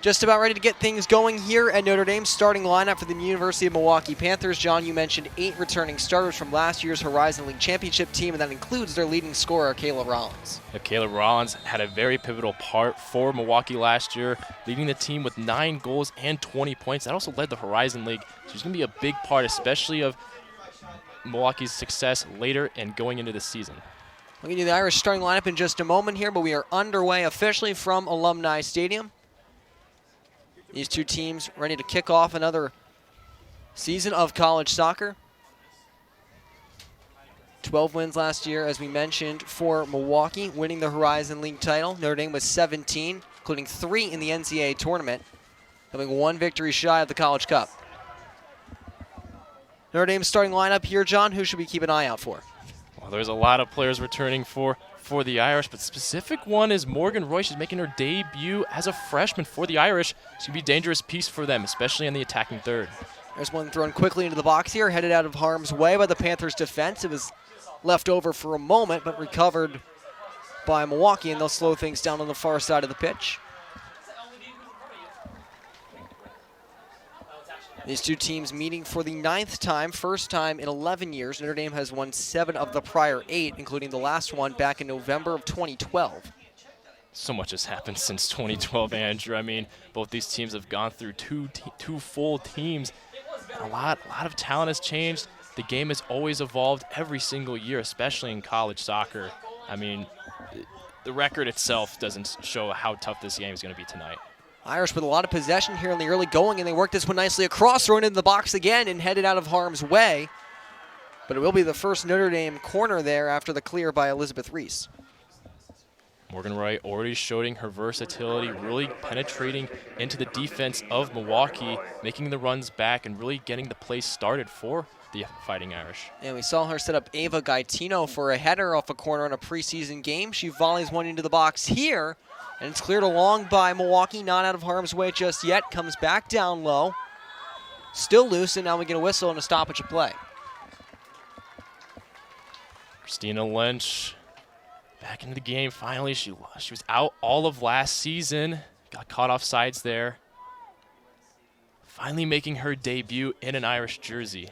Just about ready to get things going here at Notre Dame. Starting lineup for the University of Milwaukee Panthers. John, you mentioned 8 returning starters from last year's Horizon League Championship team, and that includes their leading scorer, Kayla Rollins. Kayla Rollins had a very pivotal part for Milwaukee last year, leading the team with 9 goals and 20 points. That also led the Horizon League. She's going to be a big part, especially of Milwaukee's success later and going into the season. We'll get you the Irish starting lineup in just a moment here, but we are underway officially from Alumni Stadium. These two teams ready to kick off another season of college soccer. 12 wins last year, as we mentioned, for Milwaukee, winning the Horizon League title. Notre Dame was 17, including 3 in the NCAA tournament, having 1 victory shy of the College Cup. Notre Dame's starting lineup here, John. Who should we keep an eye out for? Well, there's a lot of players returning for the Irish, but specific one is Morgan Roy. She's making her debut as a freshman for the Irish. She's going to be a dangerous piece for them, especially in the attacking third. There's one thrown quickly into the box here, headed out of harm's way by the Panthers' defense. It was left over for a moment, but recovered by Milwaukee, and they'll slow things down on the far side of the pitch. These two teams meeting for the 9th time, first time in 11 years. Notre Dame has won 7 of the prior 8, including the last one back in November of 2012. So much has happened since 2012, Andrew. I mean, both these teams have gone through two full teams. A lot of talent has changed. The game has always evolved every single year, especially in college soccer. I mean, the record itself doesn't show how tough this game is going to be tonight. Irish with a lot of possession here in the early going, and they work this one nicely across, thrown into the box again and headed out of harm's way. But it will be the first Notre Dame corner there after the clear by Elizabeth Reese. Morgan Roy already showing her versatility, really penetrating into the defense of Milwaukee, making the runs back and really getting the play started for the Fighting Irish. And we saw her set up Ava Gaetino for a header off a corner in a preseason game. She volleys one into the box here, and it's cleared along by Milwaukee, not out of harm's way just yet. Comes back down low, still loose, and now we get a whistle and a stoppage of play. Christina Lynch back into the game finally. She was out all of last season, got caught off sides there. Finally making her debut in an Irish jersey.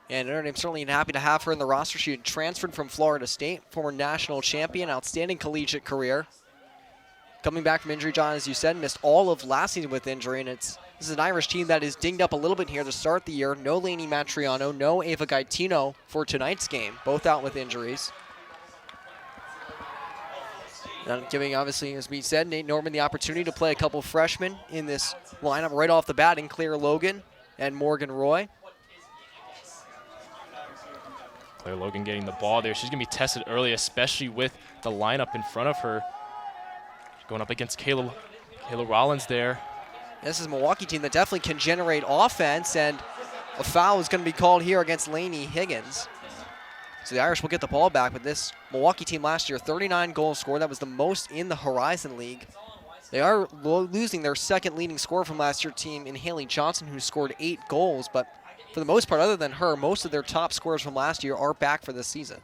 And Notre Dame certainly happy to have her in the roster. She had transferred from Florida State, former national champion, outstanding collegiate career. Coming back from injury, John, as you said, missed all of last season with injury, and this is an Irish team that is dinged up a little bit here to start the year. No Lainey Matriano, no Ava Gaetino for tonight's game, both out with injuries. And giving, obviously, as we said, Nate Norman the opportunity to play a couple freshmen in this lineup right off the bat in Claire Logan and Morgan Roy. Claire Logan getting the ball there. She's going to be tested early, especially with the lineup in front of her. Going up against Kayla Rollins there. This is a Milwaukee team that definitely can generate offense, and a foul is going to be called here against Lainey Higgins. So the Irish will get the ball back, but this Milwaukee team last year, 39 goals scored. That was the most in the Horizon League. They are losing their second leading scorer from last year's team in Haley Johnson, who scored 8 goals, but for the most part, other than her, most of their top scorers from last year are back for this season.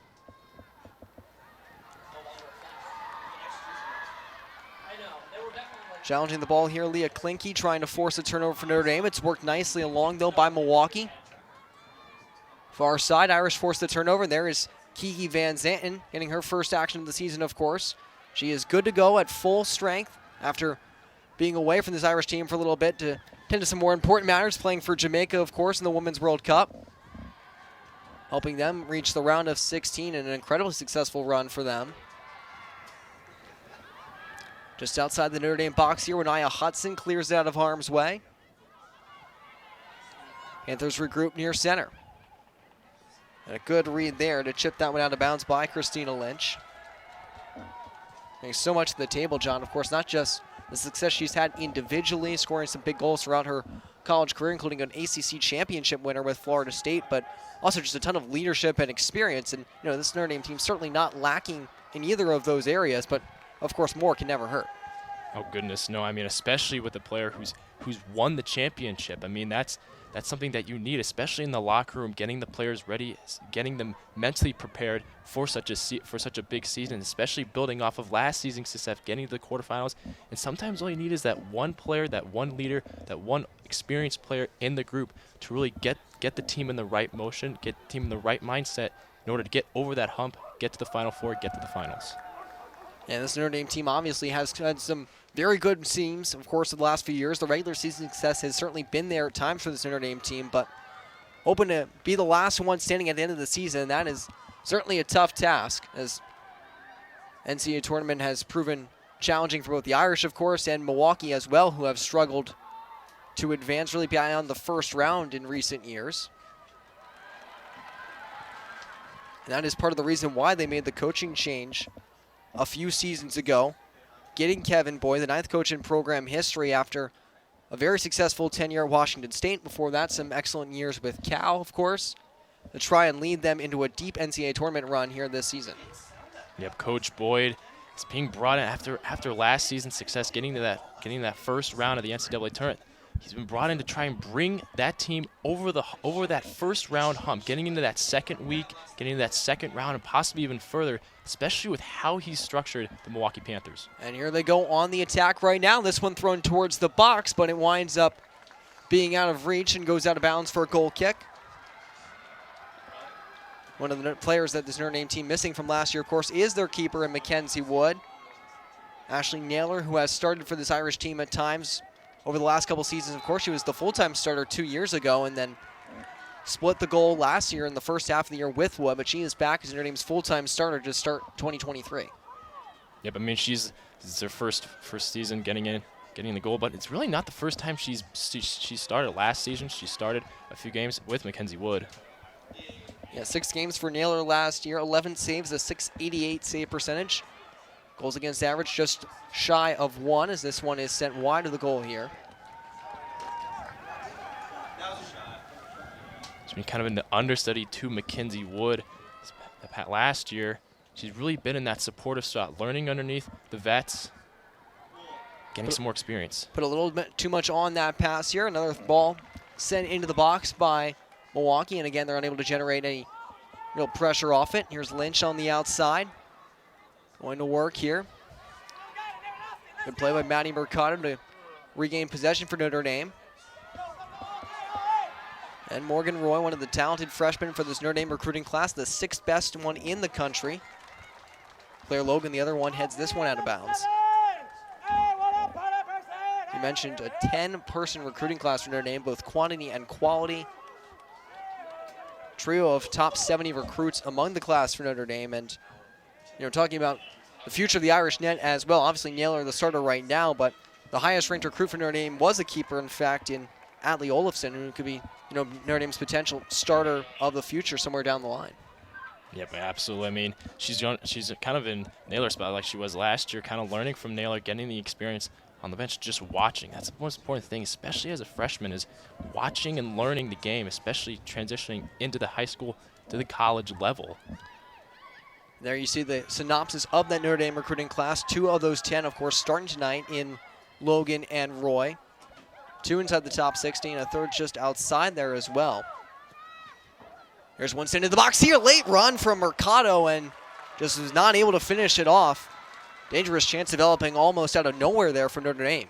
Challenging the ball here, Leah Klinke trying to force a turnover for Notre Dame. It's worked nicely along, though, by Milwaukee. Far side, Irish forced the turnover. There is Kiki Van Zanten getting her first action of the season, of course. She is good to go at full strength after being away from this Irish team for a little bit to tend to some more important matters, playing for Jamaica, of course, in the Women's World Cup. Helping them reach the round of 16 and an incredibly successful run for them. Just outside the Notre Dame box here, Renaya Hudson clears it out of harm's way. Panthers regroup near center. And a good read there to chip that one out of bounds by Christina Lynch. Thanks so much to the table, John. Of course, not just the success she's had individually, scoring some big goals throughout her college career, including an ACC championship winner with Florida State, but also just a ton of leadership and experience. And, you know, this Notre Dame team certainly not lacking in either of those areas, but of course, more can never hurt. Oh goodness, no! I mean, especially with a player who's won the championship. I mean, that's that's something that you need, especially in the locker room, getting the players ready, getting them mentally prepared for such a big season, especially building off of last season's success, getting to the quarterfinals. And sometimes all you need is that one player, that one leader, that one experienced player in the group to really get the team in the right motion, get the team in the right mindset in order to get over that hump, get to the Final Four, get to the finals. And this Notre Dame team obviously has had some very good teams, of course, in the last few years. The regular season success has certainly been there at times for this Notre Dame team, but hoping to be the last one standing at the end of the season, that is certainly a tough task, as NCAA tournament has proven challenging for both the Irish, of course, and Milwaukee as well, who have struggled to advance really beyond the first round in recent years. And that is part of the reason why they made the coaching change a few seasons ago, getting Kevin Boyd, the 9th coach in program history, after a very successful tenure at Washington State. Before that, some excellent years with Cal, of course, to try and lead them into a deep NCAA tournament run here this season. Yep, Coach Boyd is being brought in after last season's success, getting to that first round of the NCAA tournament. He's been brought in to try and bring that team over that first round hump, getting into that second week, getting into that second round, and possibly even further, especially with how he's structured the Milwaukee Panthers. And here they go on the attack right now. This one thrown towards the box, but it winds up being out of reach and goes out of bounds for a goal kick. One of the players that this Notre Dame team missing from last year, of course, is their keeper in Mackenzie Wood. Ashley Naylor, who has started for this Irish team at times over the last couple seasons. Of course, she was the full-time starter 2 years ago and then split the goal last year in the first half of the year with Wood, but she is back as Notre Dame's full-time starter to start 2023. Yep, I mean, this is her first season getting the goal, but it's really not the first time she started. Last season, she started a few games with Mackenzie Wood. Yeah, 6 games for Naylor last year, 11 saves, a .688 save percentage. Goals against average just shy of 1, as this one is sent wide of the goal here. She's been kind of an understudy to Mackenzie Wood last year. She's really been in that supportive spot, learning underneath the vets, getting some more experience. Put a little bit too much on that pass here. Another ball sent into the box by Milwaukee, and again, they're unable to generate any real pressure off it. Here's Lynch on the outside. Going to work here. Good play by Maddie Mercado to regain possession for Notre Dame. And Morgan Roy, one of the talented freshmen for this Notre Dame recruiting class, the 6th best one in the country. Claire Logan, the other one, heads this one out of bounds. You mentioned a 10-person recruiting class for Notre Dame, both quantity and quality. Trio of top 70 recruits among the class for Notre Dame, and talking about the future of the Irish net as well. Obviously, Naylor the starter right now, but the highest-ranked recruit for Notre Dame was a keeper, in fact, in Atlee Olafson, who could be, Notre Dame's potential starter of the future somewhere down the line. Yep, absolutely. I mean, she's kind of in Naylor's spot like she was last year, kind of learning from Naylor, getting the experience on the bench, just watching. That's the most important thing, especially as a freshman, is watching and learning the game, especially transitioning into the high school to the college level. There you see the synopsis of that Notre Dame recruiting class. 2 of those 10, of course, starting tonight in Logan and Roy. 2 inside the top 60, and a 3rd just outside there as well. There's one sent into the box here. Late run from Mercado, and just was not able to finish it off. Dangerous chance developing almost out of nowhere there for Notre Dame.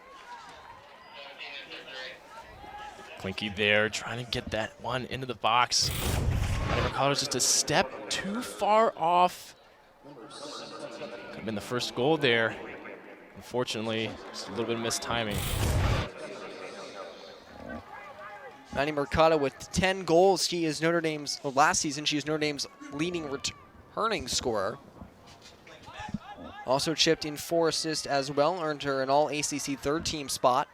Clinky there, trying to get that one into the box. And Mercado's just a step too far off. Could have been the first goal there. Unfortunately, just a little bit of missed timing. Maddie Mercado with 10 goals. She is last season, she is Notre Dame's leading returning scorer. Also chipped in 4 assists as well, earned her an all-ACC 3rd-team spot.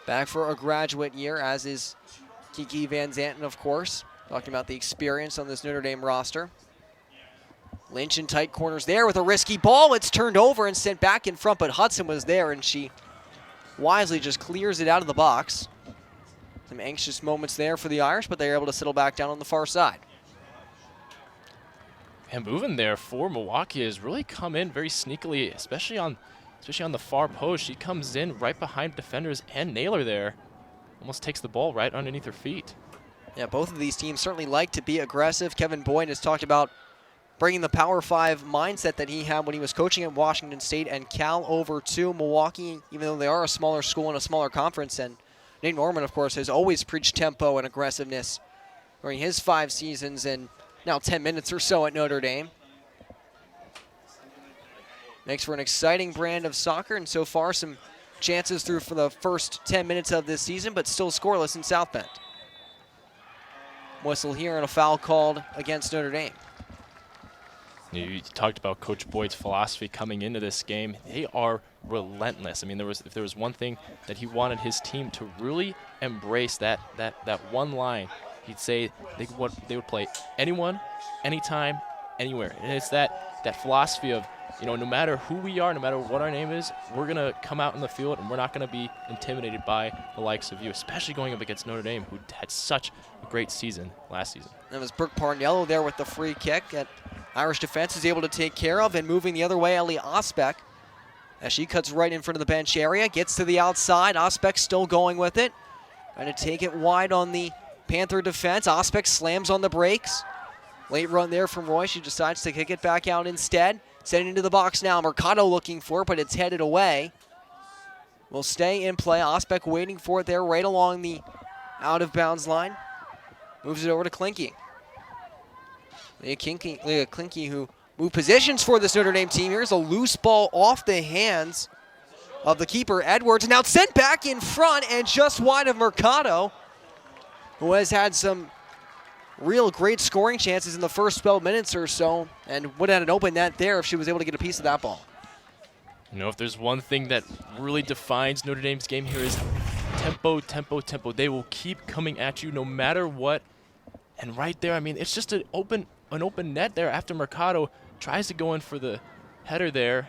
Back for a graduate year, as is Kiki Van Zanten, of course. Talking about the experience on this Notre Dame roster. Lynch in tight corners there with a risky ball. It's turned over and sent back in front, but Hudson was there, and she wisely just clears it out of the box. Some anxious moments there for the Irish, but they're able to settle back down on the far side. And moving there for Milwaukee has really come in very sneakily, especially on the far post. She comes in right behind defenders and Naylor there. almost takes the ball right underneath her feet. Yeah, both of these teams certainly like to be aggressive. Kevin Boyd has talked about bringing the Power 5 mindset that he had when he was coaching at Washington State and Cal over to Milwaukee, even though they are a smaller school and a smaller conference. And Nate Norman, of course, has always preached tempo and aggressiveness during his 5 seasons and now 10 minutes or so at Notre Dame. Makes for an exciting brand of soccer, and so far some chances through for the first 10 minutes of this season, but still scoreless in South Bend. Whistle here and a foul called against Notre Dame. You talked about Coach Boyd's philosophy coming into this game. They are relentless. I mean, if there was one thing that he wanted his team to really embrace, that one line, he'd say they would play anyone, anytime, anywhere. And it's that philosophy of, no matter who we are, no matter what our name is, we're going to come out in the field and we're not going to be intimidated by the likes of you, especially going up against Notre Dame, who had such a great season last season. That was Brooke Parnello there with the free kick that Irish defense is able to take care of, and moving the other way, Ellie Osbeck, as she cuts right in front of the bench area, gets to the outside. Osbeck still going with it, trying to take it wide on the Panther defense. Osbeck slams on the brakes. Late run there from Roy. She decides to kick it back out instead. Sending into the box now. Mercado looking for it, but it's headed away. Will stay in play. Osbeck waiting for it there right along the out-of-bounds line. Moves it over to Klinke. Leah Klinke, who moved positions for this Notre Dame team. Here's a loose ball off the hands of the keeper, Edwards. Now it's sent back in front and just wide of Mercado, who has had some real great scoring chances in the first 12 minutes or so, and would have had an open net there if she was able to get a piece of that ball. If there's one thing that really defines Notre Dame's game here is tempo, tempo, tempo. They will keep coming at you no matter what. And right there, I mean, it's just an open net there after Mercado tries to go in for the header there.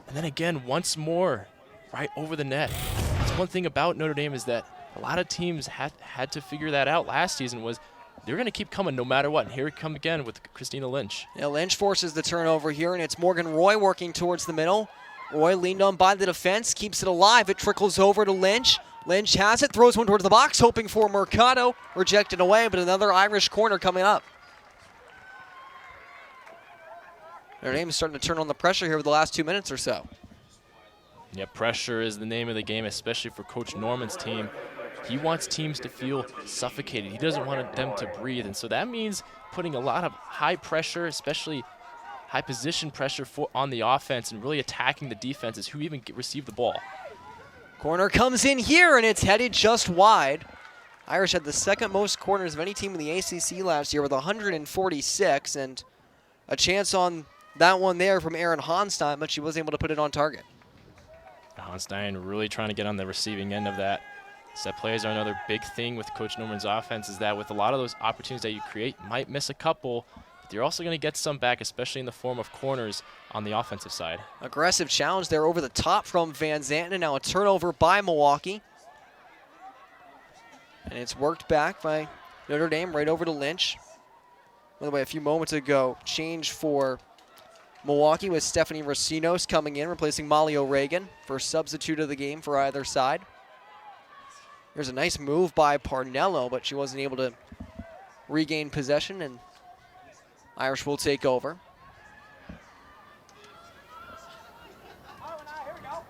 And then again, once more, right over the net. That's one thing about Notre Dame is that a lot of teams had to figure that out last season, was they're going to keep coming no matter what. And here it comes again with Christina Lynch. Yeah, Lynch forces the turnover here, and it's Morgan Roy working towards the middle. Roy leaned on by the defense, keeps it alive. It trickles over to Lynch. Lynch has it, throws one towards the box, hoping for Mercado. Rejected away, but another Irish corner coming up. Notre Dame is starting to turn on the pressure here with the last 2 minutes or so. Yeah, pressure is the name of the game, especially for Coach Norman's team. He wants teams to feel suffocated. He doesn't want them to breathe, and so that means putting a lot of high pressure, especially high position pressure on the offense, and really attacking the defenses who even receive the ball. Corner comes in here, and it's headed just wide. Irish had the second most corners of any team in the ACC last year with 146, and a chance on that one there from Erin Honstein, but she was able to put it on target. Honstein really trying to get on the receiving end of that. Set plays are another big thing with Coach Norman's offense, is that with a lot of those opportunities that you create, you might miss a couple, but you're also going to get some back, especially in the form of corners on the offensive side. Aggressive challenge there over the top from Van Zanten, and now a turnover by Milwaukee. And it's worked back by Notre Dame right over to Lynch. By the way, a few moments ago, change for Milwaukee with Stephanie Racinos coming in, replacing Molly O'Regan, first substitute of the game for either side. There's a nice move by Parnello, but she wasn't able to regain possession, and Irish will take over.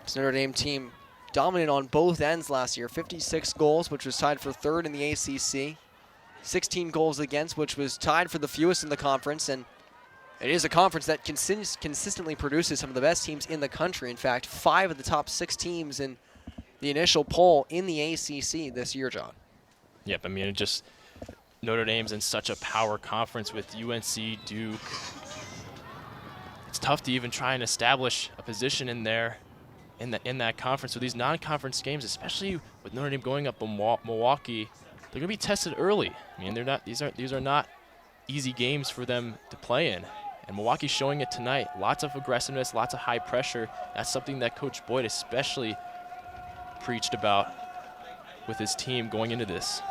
This Notre Dame team dominant on both ends last year. 56 goals, which was tied for third in the ACC. 16 goals against, which was tied for the fewest in the conference, and it is a conference that consistently produces some of the best teams in the country. In fact, 5 of the top 6 teams in the initial poll in the ACC this year, John. Yep, I mean, Notre Dame's in such a power conference with UNC, Duke. It's tough to even try and establish a position in there, in that conference. So these non-conference games, especially with Notre Dame going up in Milwaukee, they're going to be tested early. I mean, these are not easy games for them to play in. And Milwaukee's showing it tonight. Lots of aggressiveness, lots of high pressure. That's something that Coach Boyd especially preached about with his team going into this.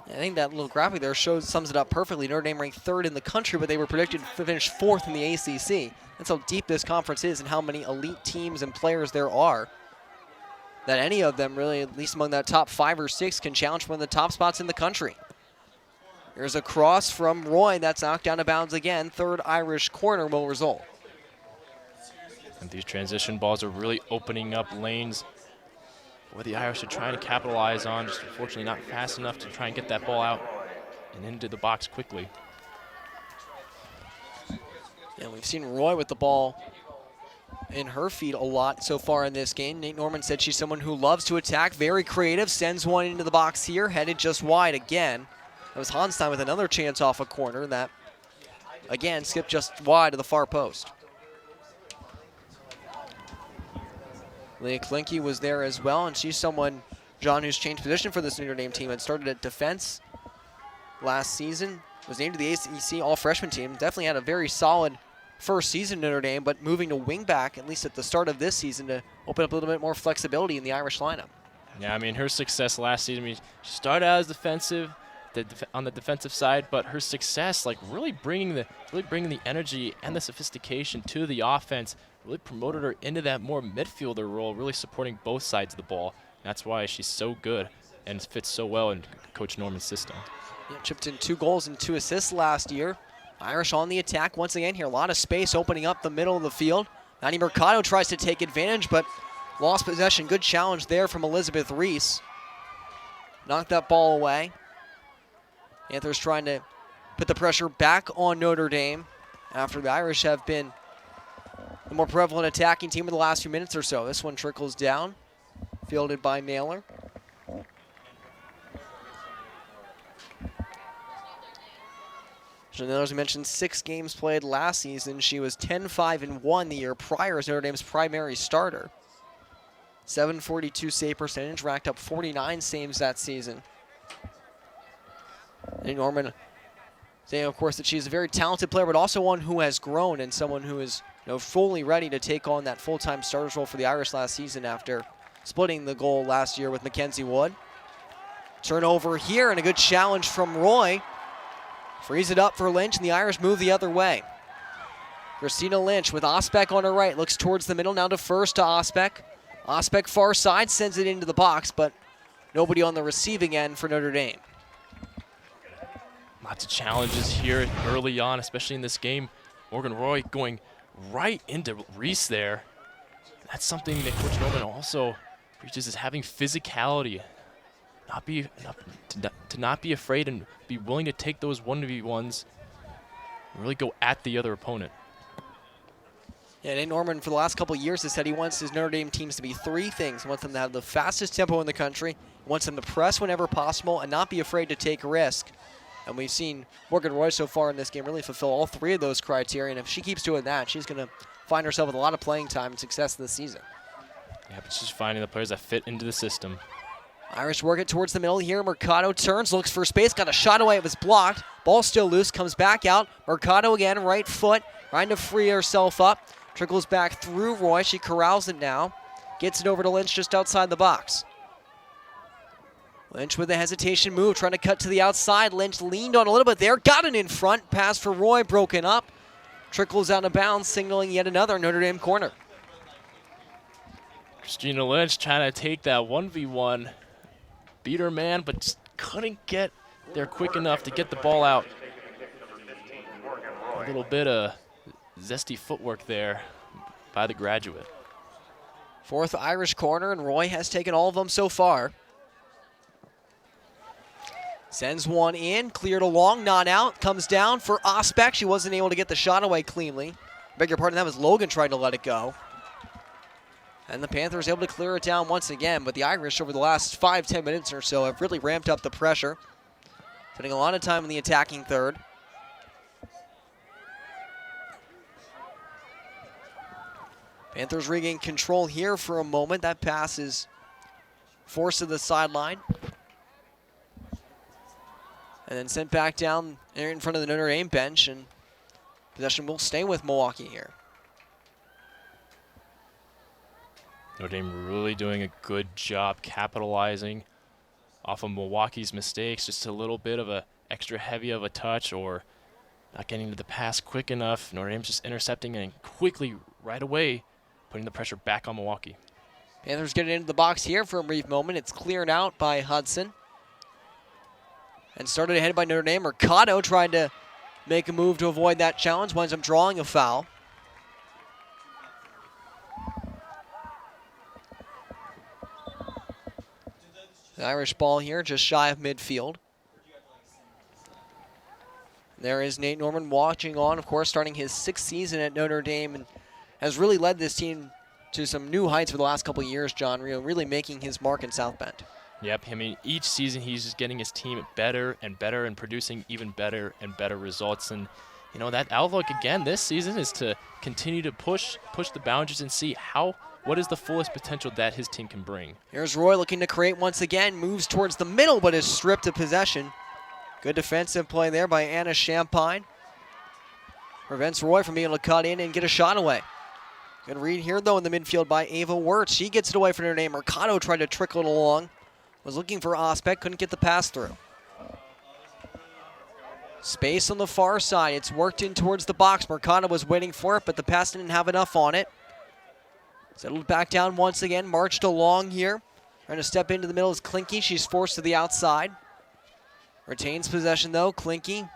I think that little graphic there sums it up perfectly. Notre Dame ranked 3rd in the country, but they were predicted to finish 4th in the ACC. That's how deep this conference is and how many elite teams and players there are. that any of them really, at least among that top 5 or 6, can challenge one of the top spots in the country. Here's a cross from Roy that's knocked out of bounds again. Third Irish corner will result. And these transition balls are really opening up lanes where the Irish are trying to capitalize on, just unfortunately not fast enough to try and get that ball out and into the box quickly. Yeah, we've seen Roy with the ball in her feet a lot so far in this game. Nate Norman said she's someone who loves to attack, very creative, sends one into the box here, headed just wide again. That was Hanstein with another chance off a corner that, again, skipped just wide of the far post. Leah Klinke was there as well, and she's someone, John, who's changed position for this Notre Dame team. Had started at defense last season, was named to the ACC all-freshman team. Definitely had a very solid first season in Notre Dame, but moving to wingback, at least at the start of this season, to open up a little bit more flexibility in the Irish lineup. Yeah, I mean, her success last season, I mean, she started out as defensive, on the defensive side, but her success, like really bringing the energy and the sophistication to the offense, really promoted her into that more midfielder role, really supporting both sides of the ball. That's why she's so good and fits so well in Coach Norman's system. Yeah, chipped in 2 goals and 2 assists last year. Irish on the attack once again here. A lot of space opening up the middle of the field. Nani Mercado tries to take advantage, but lost possession. Good challenge there from Elizabeth Reese. Knocked that ball away. Panthers trying to put the pressure back on Notre Dame after the Irish have been the more prevalent attacking team in the last few minutes or so. This one trickles down, fielded by Naylor. Naylor, as we mentioned, 6 games played last season. She was 10-5-1 the year prior as Notre Dame's primary starter. 742 save percentage, racked up 49 saves that season. And Norman saying, of course, that she's a very talented player, but also one who has grown and someone who is fully ready to take on that full-time starter's role for the Irish last season after splitting the goal last year with Mackenzie Wood. Turnover here and a good challenge from Roy. Frees it up for Lynch, and the Irish move the other way. Christina Lynch with Osbeck on her right, looks towards the middle, now to first to Osbeck. Osbeck far side, sends it into the box, but nobody on the receiving end for Notre Dame. Lots of challenges here early on, especially in this game. Morgan Roy going right into Reese there. That's something that Coach Norman also preaches, is having physicality. To not be afraid and be willing to take those 1v1s and really go at the other opponent. Yeah, Nate Norman for the last couple of years has said he wants his Notre Dame teams to be 3 things. He wants them to have the fastest tempo in the country, he wants them to press whenever possible, and not be afraid to take a risk. And we've seen Morgan Roy so far in this game really fulfill all 3 of those criteria, and if she keeps doing that, she's going to find herself with a lot of playing time and success this season. Yeah, but just finding the players that fit into the system. Irish work it towards the middle here. Mercado turns, looks for space, got a shot away, it was blocked. Ball still loose, comes back out. Mercado again, right foot, trying to free herself up. Trickles back through Roy, she corrals it now. Gets it over to Lynch just outside the box. Lynch with a hesitation move, trying to cut to the outside. Lynch leaned on a little bit there, got it in front. Pass for Roy, broken up. Trickles out of bounds, signaling yet another Notre Dame corner. Christina Lynch trying to take that 1v1. Beat her man, but just couldn't get there quick enough to get the ball out. A little bit of zesty footwork there by the graduate. 4th Irish corner, and Roy has taken all of them so far. Sends one in, cleared along, not out. Comes down for Osbeck. She wasn't able to get the shot away cleanly. Beg your pardon, that was Logan trying to let it go. And the Panthers able to clear it down once again, but the Irish over the last 5-10 minutes or so have really ramped up the pressure, spending a lot of time in the attacking third. Panthers regain control here for a moment. That pass is forced to the sideline. And then sent back down there in front of the Notre Dame bench, and possession will stay with Milwaukee here. Notre Dame really doing a good job capitalizing off of Milwaukee's mistakes. Just a little bit of a extra heavy of a touch or not getting to the pass quick enough. Notre Dame's just intercepting and quickly, right away, putting the pressure back on Milwaukee. Panthers get it into the box here for a brief moment. It's cleared out by Hudson. And started ahead by Notre Dame. Mercado tried to make a move to avoid that challenge. Winds up drawing a foul. The Irish ball here just shy of midfield. There is Nate Norman watching on, of course, starting his 6th season at Notre Dame, and has really led this team to some new heights for the last couple of years, John Rio, really making his mark in South Bend. Yep, I mean, each season he's just getting his team better and better and producing even better and better results. And, you know, that outlook again this season is to continue to push the boundaries and see what is the fullest potential that his team can bring. Here's Roy looking to create once again, moves towards the middle, but is stripped of possession. Good defensive play there by Anna Champagne. Prevents Roy from being able to cut in and get a shot away. Good read here, though, in the midfield by Ava Wirtz. She gets it away from Notre Dame. Mercado tried to trickle it along. Was looking for Ospec, couldn't get the pass through. Space on the far side. It's worked in towards the box. Mercado was waiting for it, but the pass didn't have enough on it. Settled back down once again, marched along here. Trying to step into the middle is Klinke. She's forced to the outside. Retains possession, though. Klinke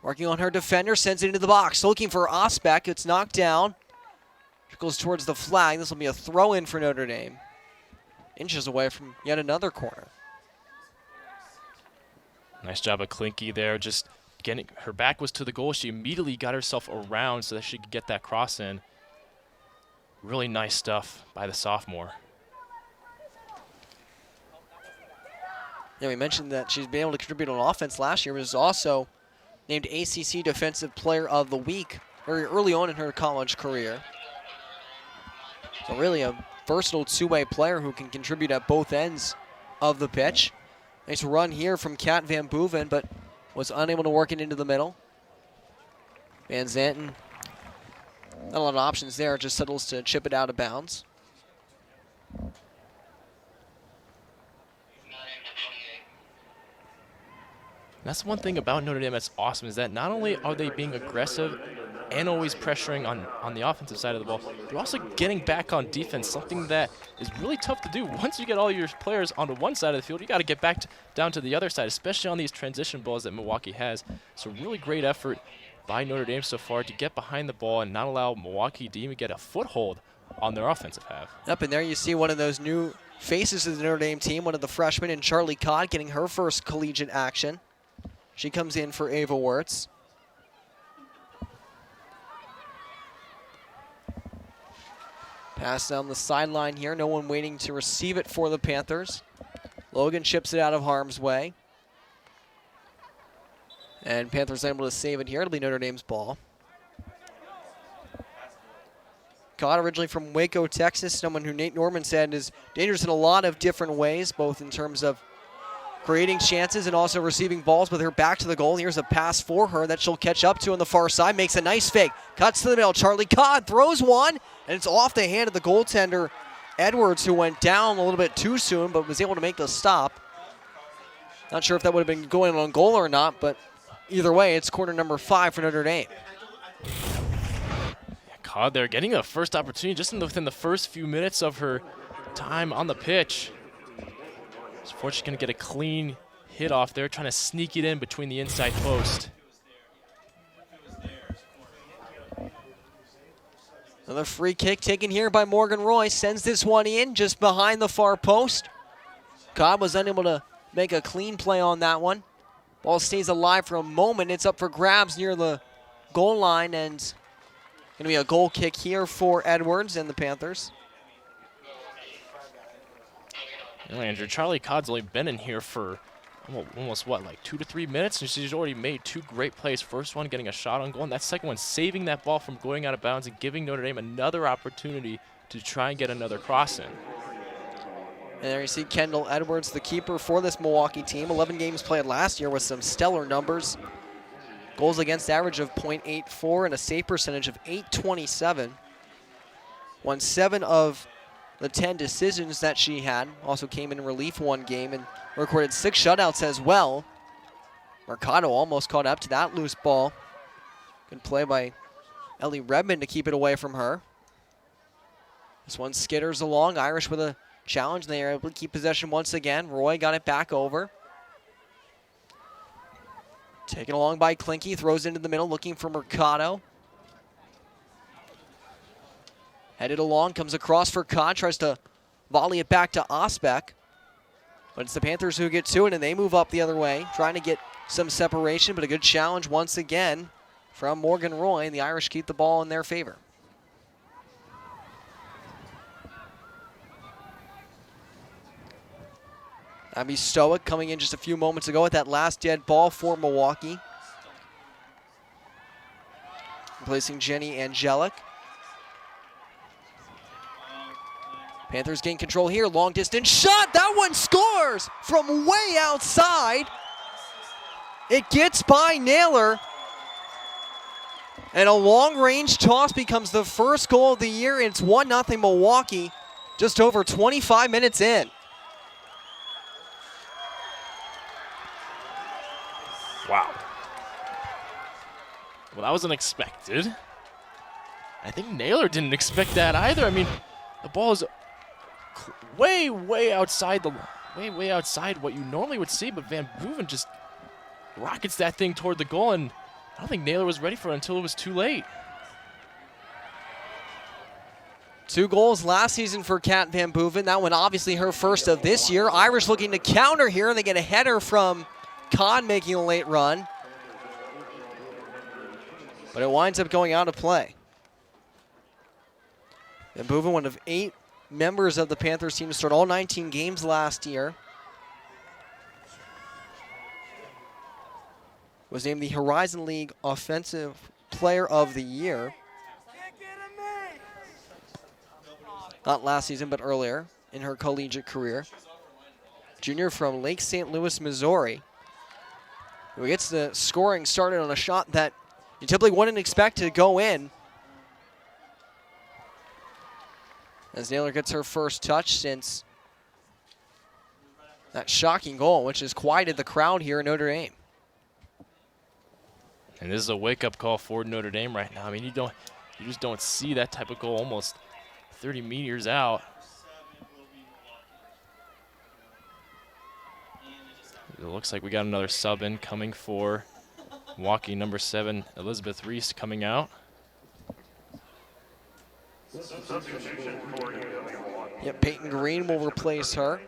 working on her defender, sends it into the box. Looking for Ospec. It's knocked down. Goes towards the flag. This will be a throw-in for Notre Dame. Inches away from yet another corner. Nice job of Klinke there. Just getting her back was to the goal. She immediately got herself around so that she could get that cross in. Really nice stuff by the sophomore. Yeah, we mentioned that she's been able to contribute on offense last year. Was also named ACC Defensive Player of the Week very early on in her college career. So really a versatile two-way player who can contribute at both ends of the pitch. Nice run here from Kat Van Boeven, but was unable to work it into the middle. Van Zanten, not a lot of options there, just settles to chip it out of bounds. That's one thing about Notre Dame that's awesome, is that not only are they being aggressive and always pressuring on the offensive side of the ball, they're also getting back on defense, something that is really tough to do. Once you get all your players onto one side of the field, you got to get back down to the other side, especially on these transition balls that Milwaukee has. So really great effort by Notre Dame so far to get behind the ball and not allow Milwaukee to even get a foothold on their offensive half. Up in there you see one of those new faces of the Notre Dame team, one of the freshmen, and Charlie Codd getting her first collegiate action. She comes in for Ava Wirtz. Pass down the sideline here. No one waiting to receive it for the Panthers. Logan chips it out of harm's way. And Panthers able to save it here. It'll be Notre Dame's ball. Codd, originally from Waco, Texas, someone who Nate Norman said is dangerous in a lot of different ways, both in terms of creating chances and also receiving balls with her back to the goal. Here's a pass for her that she'll catch up to on the far side. Makes a nice fake. Cuts to the middle. Charlie Codd throws one, and it's off the hand of the goaltender, Edwards, who went down a little bit too soon, but was able to make the stop. Not sure if that would have been going on goal or not, but either way, it's corner number 5 for Notre Dame. Codd there getting a first opportunity just within the first few minutes of her time on the pitch. She's fortunately going to get a clean hit off there, trying to sneak it in between the inside post. Another free kick taken here by Morgan Roy. Sends this one in just behind the far post. Cobb was unable to make a clean play on that one. Ball stays alive for a moment. It's up for grabs near the goal line, and going to be a goal kick here for Edwards and the Panthers. You know, Andrew, Charlie Codd's only been in here for almost, what, like 2 to 3 minutes, and she's already made 2 great plays. First one getting a shot on goal, and that second one saving that ball from going out of bounds and giving Notre Dame another opportunity to try and get another cross in. And there you see Kendall Edwards, the keeper for this Milwaukee team. 11 games played last year with some stellar numbers. Goals against average of .84 and a save percentage of .827. Won 7 of the 10 decisions that she had. Also came in relief one game and recorded 6 shutouts as well. Mercado almost caught up to that loose ball. Good play by Ellie Redmond to keep it away from her. This one skitters along. Irish with a challenge. They are able to keep possession once again. Roy got it back over. Taken along by Klinke. Throws into the middle looking for Mercado. Headed along. Comes across for Kahn. Tries to volley it back to Osbeck. But it's the Panthers who get to it, and they move up the other way. Trying to get some separation, but a good challenge once again from Morgan Roy. And the Irish keep the ball in their favor. Abby Stoic coming in just a few moments ago at that last dead ball for Milwaukee. Replacing Jenny Angelic. Panthers gain control here. Long distance shot. That one scores from way outside. It gets by Naylor. And a long-range toss becomes the first goal of the year. It's 1-0 Milwaukee just over 25 minutes in. Wow. Well, that was unexpected. I think Naylor didn't expect that either. I mean, the ball is way outside way outside what you normally would see, but Van Boeven just rockets that thing toward the goal, and I don't think Naylor was ready for it until it was too late. 2 goals last season for Kat Van Boeven. That one obviously her first of this year. Irish looking to counter here, and they get a header from Kahn making a late run. But it winds up going out of play. Van Boeven, one of 8 members of the Panthers team to start all 19 games last year. Was named the Horizon League Offensive Player of the Year. Not last season, but earlier in her collegiate career. Junior from Lake St. Louis, Missouri, who gets the scoring started on a shot that you typically wouldn't expect to go in. As Naylor gets her first touch since that shocking goal, which has quieted the crowd here in Notre Dame. And this is a wake-up call for Notre Dame right now. I mean, you just don't see that type of goal almost 30 meters out. It looks like we got another sub in coming for Milwaukee. Number 7, Elizabeth Reese, coming out. Yep, Peyton Green will replace her.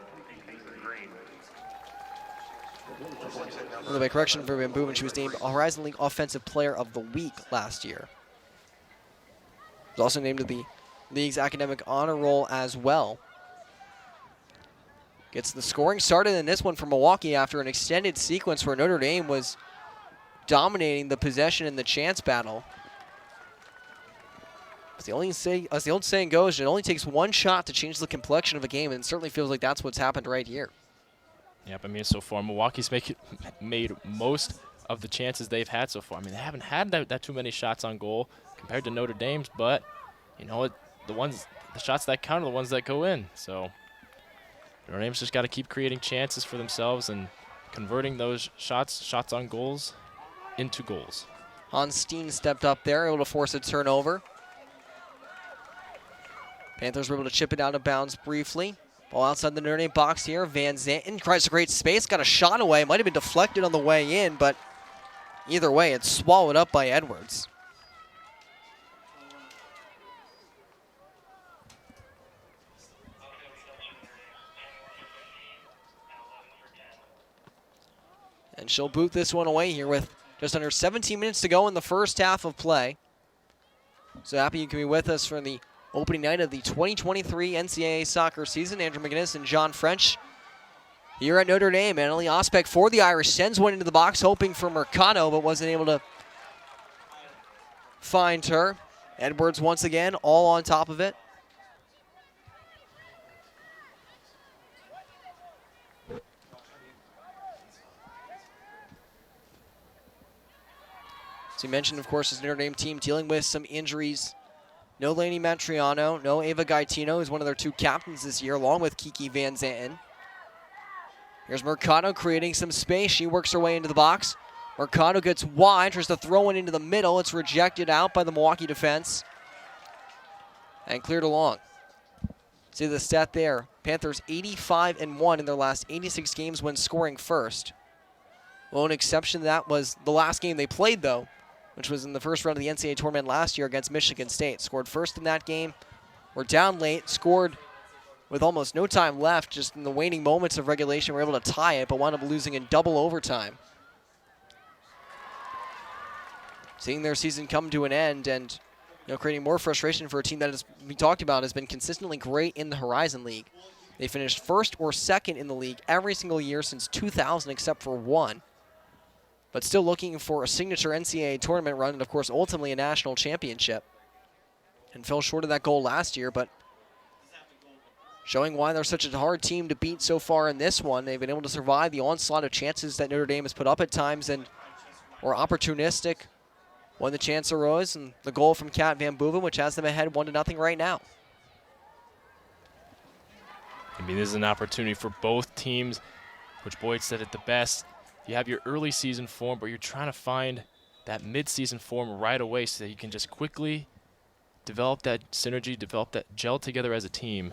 A little bit of correction for Van Boeven. She was named Horizon League Offensive Player of the Week last year. Was also named to the league's academic honor roll as well. Gets the scoring started in this one for Milwaukee after an extended sequence where Notre Dame was dominating the possession in the chance battle. As the old saying goes, it only takes one shot to change the complexion of a game, and it certainly feels like that's what's happened right here. Yep, I mean, so far, Milwaukee's made most of the chances they've had so far. I mean, they haven't had that too many shots on goal compared to Notre Dame's, but, you know, the shots that count are the ones that go in. So Notre Dame's just got to keep creating chances for themselves and converting those shots on goals into goals. Hans Steen stepped up there, able to force a turnover. Panthers were able to chip it out of bounds briefly. Ball outside the Notre Dame box here. Van Zanten tries a great space, got a shot away. Might have been deflected on the way in, but either way, it's swallowed up by Edwards. And she'll boot this one away here with just under 17 minutes to go in the first half of play. So happy you can be with us for the opening night of the 2023 NCAA soccer season. Andrew McGinnis and John French here at Notre Dame. Annalie Osbeck for the Irish sends one into the box, hoping for Mercado, but wasn't able to find her. Edwards once again, all on top of it. As you mentioned, of course, this Notre Dame team dealing with some injuries. No Lainey Matriano, no Ava Gaetino, who's one of their 2 captains this year, along with Kiki Van Zanten. Here's Mercado creating some space. She works her way into the box. Mercado gets wide, tries to throw it into the middle. It's rejected out by the Milwaukee defense and cleared along. See the stat there. Panthers 85-1 in their last 86 games when scoring first. Lone exception to that was the last game they played, though, which was in the first round of the NCAA tournament last year against Michigan State. Scored first in that game. Were down late, scored with almost no time left, just in the waning moments of regulation, were able to tie it, but wound up losing in double overtime. Seeing their season come to an end and creating more frustration for a team that, as we talked about, has been consistently great in the Horizon League. They finished first or second in the league every single year since 2000 except for one. But still looking for a signature NCAA tournament run and, of course, ultimately a national championship. And fell short of that goal last year, but showing why they're such a hard team to beat so far in this one. They've been able to survive the onslaught of chances that Notre Dame has put up at times and were opportunistic when the chance arose, and the goal from Kat Van Boeven, which has them ahead 1-0 right now. I mean, this is an opportunity for both teams. Coach Boyd said it the best. You have your early season form, but you're trying to find that mid-season form right away so that you can just quickly develop that synergy, develop that gel together as a team.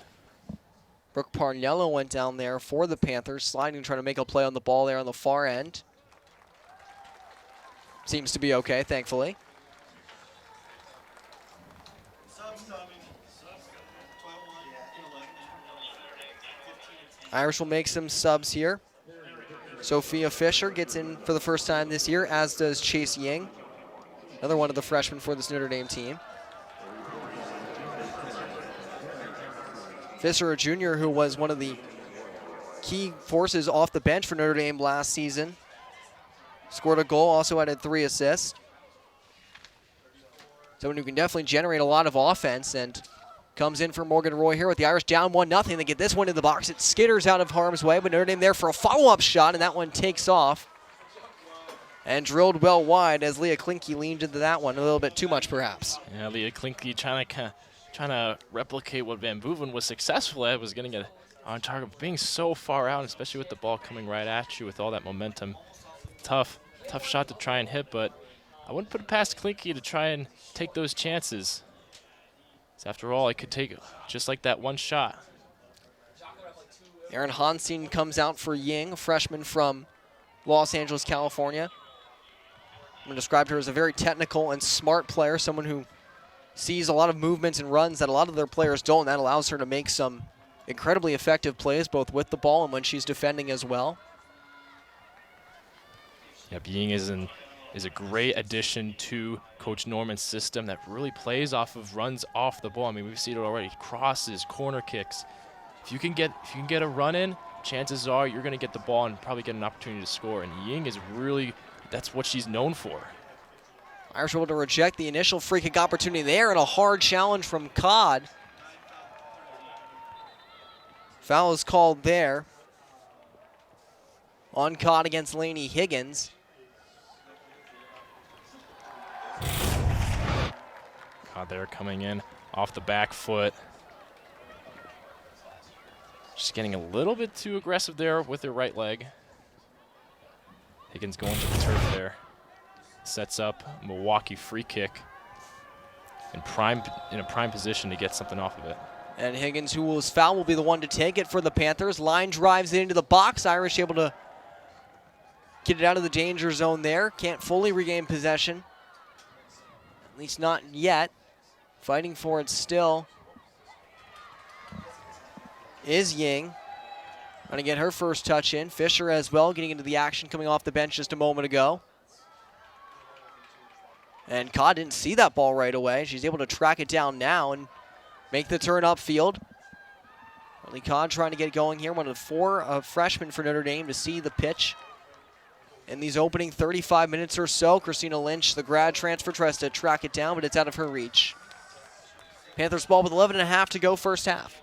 Brooke Parnello went down there for the Panthers, sliding, trying to make a play on the ball there on the far end. Seems to be okay, thankfully. Irish will make some subs here. Sophia Fisher gets in for the first time this year, as does Chase Ying, another one of the freshmen for this Notre Dame team. Fisher, a junior who was one of the key forces off the bench for Notre Dame last season. Scored a goal, also added 3 assists. Someone who can definitely generate a lot of offense, and comes in for Morgan Roy here with the Irish down 1-0. They get this one in the box. It skitters out of harm's way, but Notre Dame there for a follow-up shot, and that one takes off. And drilled well wide as Leah Klinke leaned into that one a little bit too much, perhaps. Yeah, Leah Klinke trying to replicate what Van Boeven was successful at, was getting it on target, but being so far out, especially with the ball coming right at you with all that momentum. Tough shot to try and hit, but I wouldn't put it past Klinke to try and take those chances. So after all, I could take just like that one shot. Aaron Hanstein comes out for Ying, a freshman from Los Angeles, California. I'm going to describe her as a very technical and smart player, someone who sees a lot of movements and runs that a lot of their players don't. That allows her to make some incredibly effective plays, both with the ball and when she's defending as well. Yep, Ying is a great addition to Coach Norman's system that really plays off of runs off the ball. I mean, we've seen it already. Crosses, corner kicks. If you can get a run in, chances are you're going to get the ball and probably get an opportunity to score. And Ying is really, that's what she's known for. Irish able to reject the initial free kick opportunity there, and a hard challenge from Codd. Foul is called there on Codd against Lainey Higgins. They're coming in off the back foot. Just getting a little bit too aggressive there with her right leg. Higgins going to the turf there. Sets up Milwaukee free kick in a prime position to get something off of it. And Higgins, who was fouled, will be the one to take it for the Panthers. Line drives it into the box. Irish able to get it out of the danger zone there. Can't fully regain possession. At least not yet. Fighting for it still is Ying. Trying to get her first touch in. Fisher as well, getting into the action, coming off the bench just a moment ago. And Codd didn't see that ball right away. She's able to track it down now and make the turn upfield. Riley Codd trying to get going here. One of the 4 freshmen for Notre Dame to see the pitch in these opening 35 minutes or so. Christina Lynch, the grad transfer, tries to track it down, but it's out of her reach. Panthers ball with 11.5 to go first half.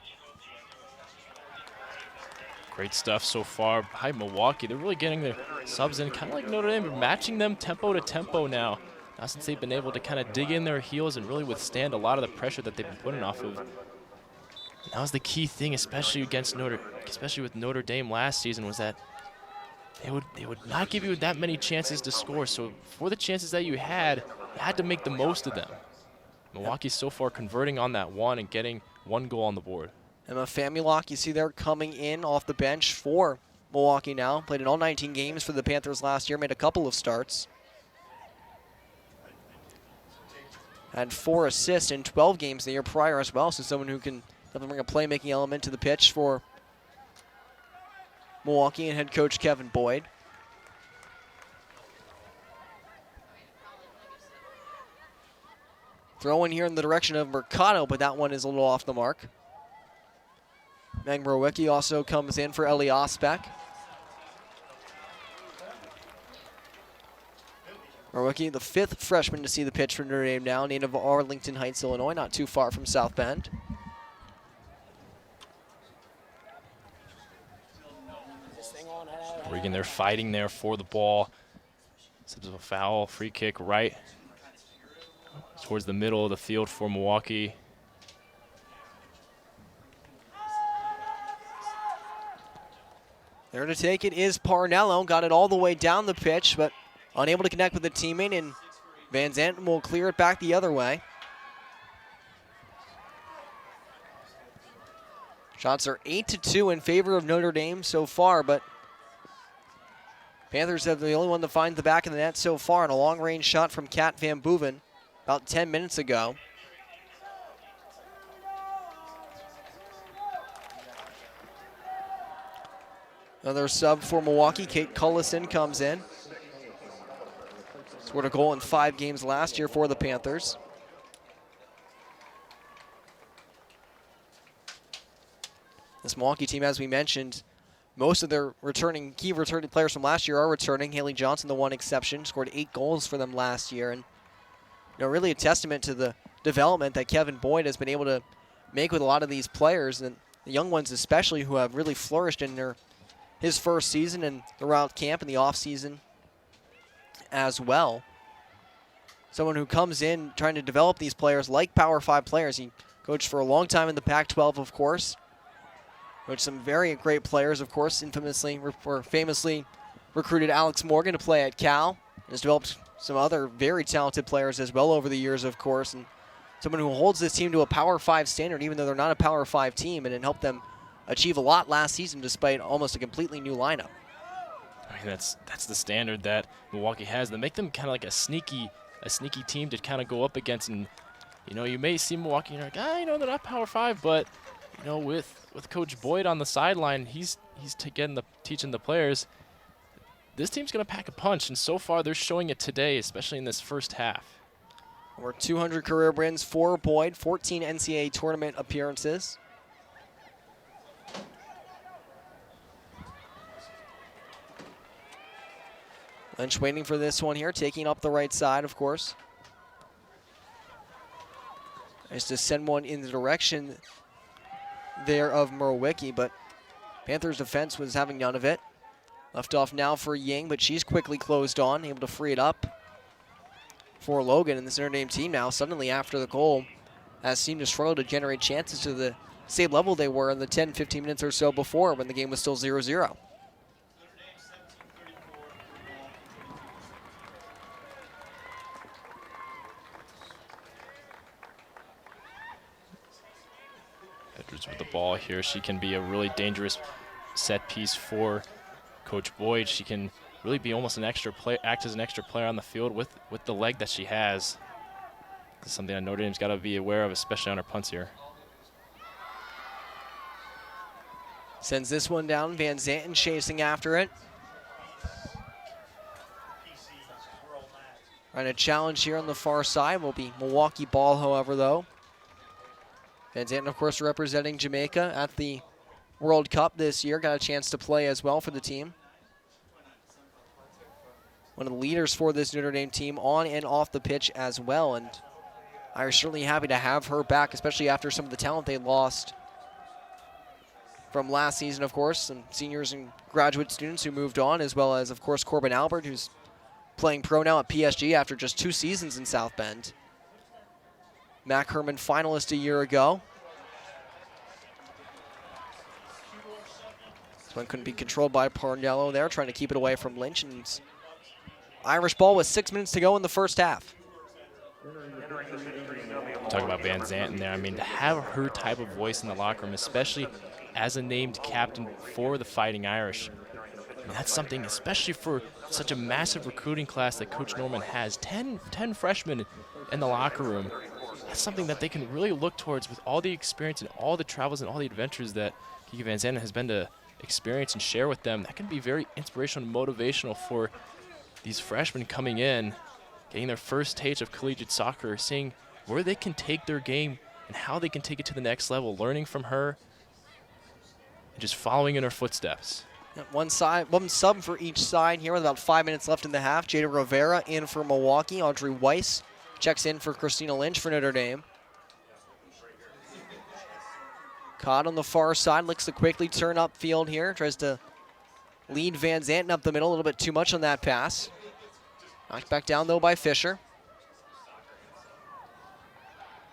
Great stuff so far by Milwaukee. They're really getting their subs in, kind of like Notre Dame. We're matching them tempo to tempo now since they've been able to kind of dig in their heels and really withstand a lot of the pressure that they've been putting off of. That was the key thing, especially with Notre Dame last season, was that they would not give you that many chances to score. So for the chances that you had to make the most of them. Milwaukee's so far converting on that one and getting 1 goal on the board. Emma Famulak, you see there coming in off the bench for Milwaukee now. Played in all 19 games for the Panthers last year, made a couple of starts. Had 4 assists in 12 games the year prior as well, so someone who can definitely bring a playmaking element to the pitch for Milwaukee and head coach Kevin Boyd. Throw in here in the direction of Mercado, but that one is a little off the mark. Meg Mrowicki also comes in for Ellie Osbeck. Mrowicki, the 5th freshman to see the pitch for Notre Dame now, native of Arlington Heights, Illinois, not too far from South Bend. Regan, they're fighting there for the ball. This is a foul, free kick right towards the middle of the field for Milwaukee. There to take it is Parnello. Got it all the way down the pitch, but unable to connect with the teammate, and Van Zanten will clear it back the other way. Shots are 8-2 in favor of Notre Dame so far, but Panthers have the only one to find the back of the net so far, and a long-range shot from Kat Van Boeven about 10 minutes ago. Another sub for Milwaukee. Kate Cullison comes in. Scored a goal in 5 games last year for the Panthers. This Milwaukee team, as we mentioned, most of their key returning players from last year are returning. Haley Johnson, the one exception, scored 8 goals for them last year. And really a testament to the development that Kevin Boyd has been able to make with a lot of these players, and the young ones especially, who have really flourished in his first season and throughout camp and the offseason as well. Someone who comes in trying to develop these players like Power 5 players. He coached for a long time in the Pac-12, of course. Coached some very great players, of course, famously recruited Alex Morgan to play at Cal. Has developed some other very talented players as well over the years, of course. And someone who holds this team to a Power 5 standard, even though they're not a Power 5 team, and it helped them achieve a lot last season despite almost a completely new lineup. I mean, that's the standard that Milwaukee has. They make them kind of like a sneaky team to kind of go up against. And you may see Milwaukee and you're like, they're not Power 5, but with Coach Boyd on the sideline, he's teaching the players. This team's going to pack a punch, and so far they're showing it today, especially in this first half. Over 200 career wins for Boyd, 14 NCAA tournament appearances. Lynch waiting for this one here, taking up the right side, of course. Nice to send one in the direction there of Mrowicki, but Panthers defense was having none of it. Left off now for Ying, but she's quickly closed on, able to free it up for Logan. And this Notre Dame team now, suddenly after the goal, has seemed to struggle to generate chances to the same level they were in the 10-15 minutes or so before when the game was still 0-0. Edwards with the ball here. She can be a really dangerous set piece for Coach Boyd. She can really be almost act as an extra player on the field with the leg that she has. This is something that Notre Dame's got to be aware of, especially on her punts here. Sends this one down. Van Zanten chasing after it. Trying to challenge here on the far side will be Milwaukee ball, however, though. Van Zanten, of course, representing Jamaica at the World Cup this year. Got a chance to play as well for the team. One of the leaders for this Notre Dame team on and off the pitch as well. And Irish certainly happy to have her back, especially after some of the talent they lost from last season, of course. Some seniors and graduate students who moved on, as well as, of course, Corbin Albert, who's playing pro now at PSG after just 2 seasons in South Bend. Mac Herman finalist a year ago. This one couldn't be controlled by Parnello there, trying to keep it away from Lynch. And Irish ball with 6 minutes to go in the first half. Talk about Van Zanten there. I mean, to have her type of voice in the locker room, especially as a named captain for the Fighting Irish, I mean, that's something, especially for such a massive recruiting class that Coach Norman has, 10 freshmen in the locker room. That's something that they can really look towards with all the experience and all the travels and all the adventures that Kiki Van Zanten has been to experience and share with them. That can be very inspirational and motivational for these freshmen coming in, getting their first taste of collegiate soccer, seeing where they can take their game and how they can take it to the next level, learning from her and just following in her footsteps. One sub for each side here with about 5 minutes left in the half. Jada Rivera in for Milwaukee. Audrey Weiss checks in for Christina Lynch for Notre Dame. Caught on the far side, looks to quickly turn upfield here. Tries to lead Van Zanten up the middle, a little bit too much on that pass. Knocked back down though by Fisher.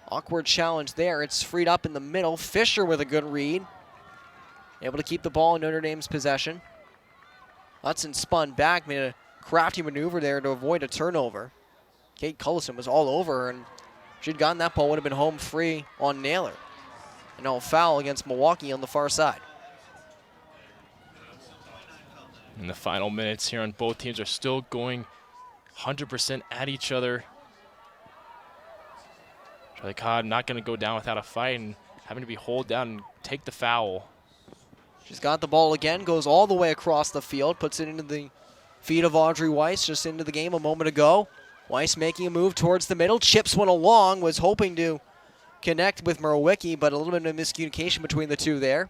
Awkward challenge there. It's freed up in the middle. Fisher with a good read. Able to keep the ball in Notre Dame's possession. Hudson spun back, made a crafty maneuver there to avoid a turnover. Kate Cullison was all over her, and if she'd gotten that ball, would have been home free on Naylor. And now a foul against Milwaukee on the far side. In the final minutes here on both teams are still going 100% at each other. Charlie Codd not going to go down without a fight and having to be holed down and take the foul. She's got the ball again, goes all the way across the field, puts it into the feet of Audrey Weiss, just into the game a moment ago. Weiss making a move towards the middle, chips one along, was hoping to connect with Murwicki, but a little bit of miscommunication between the two there.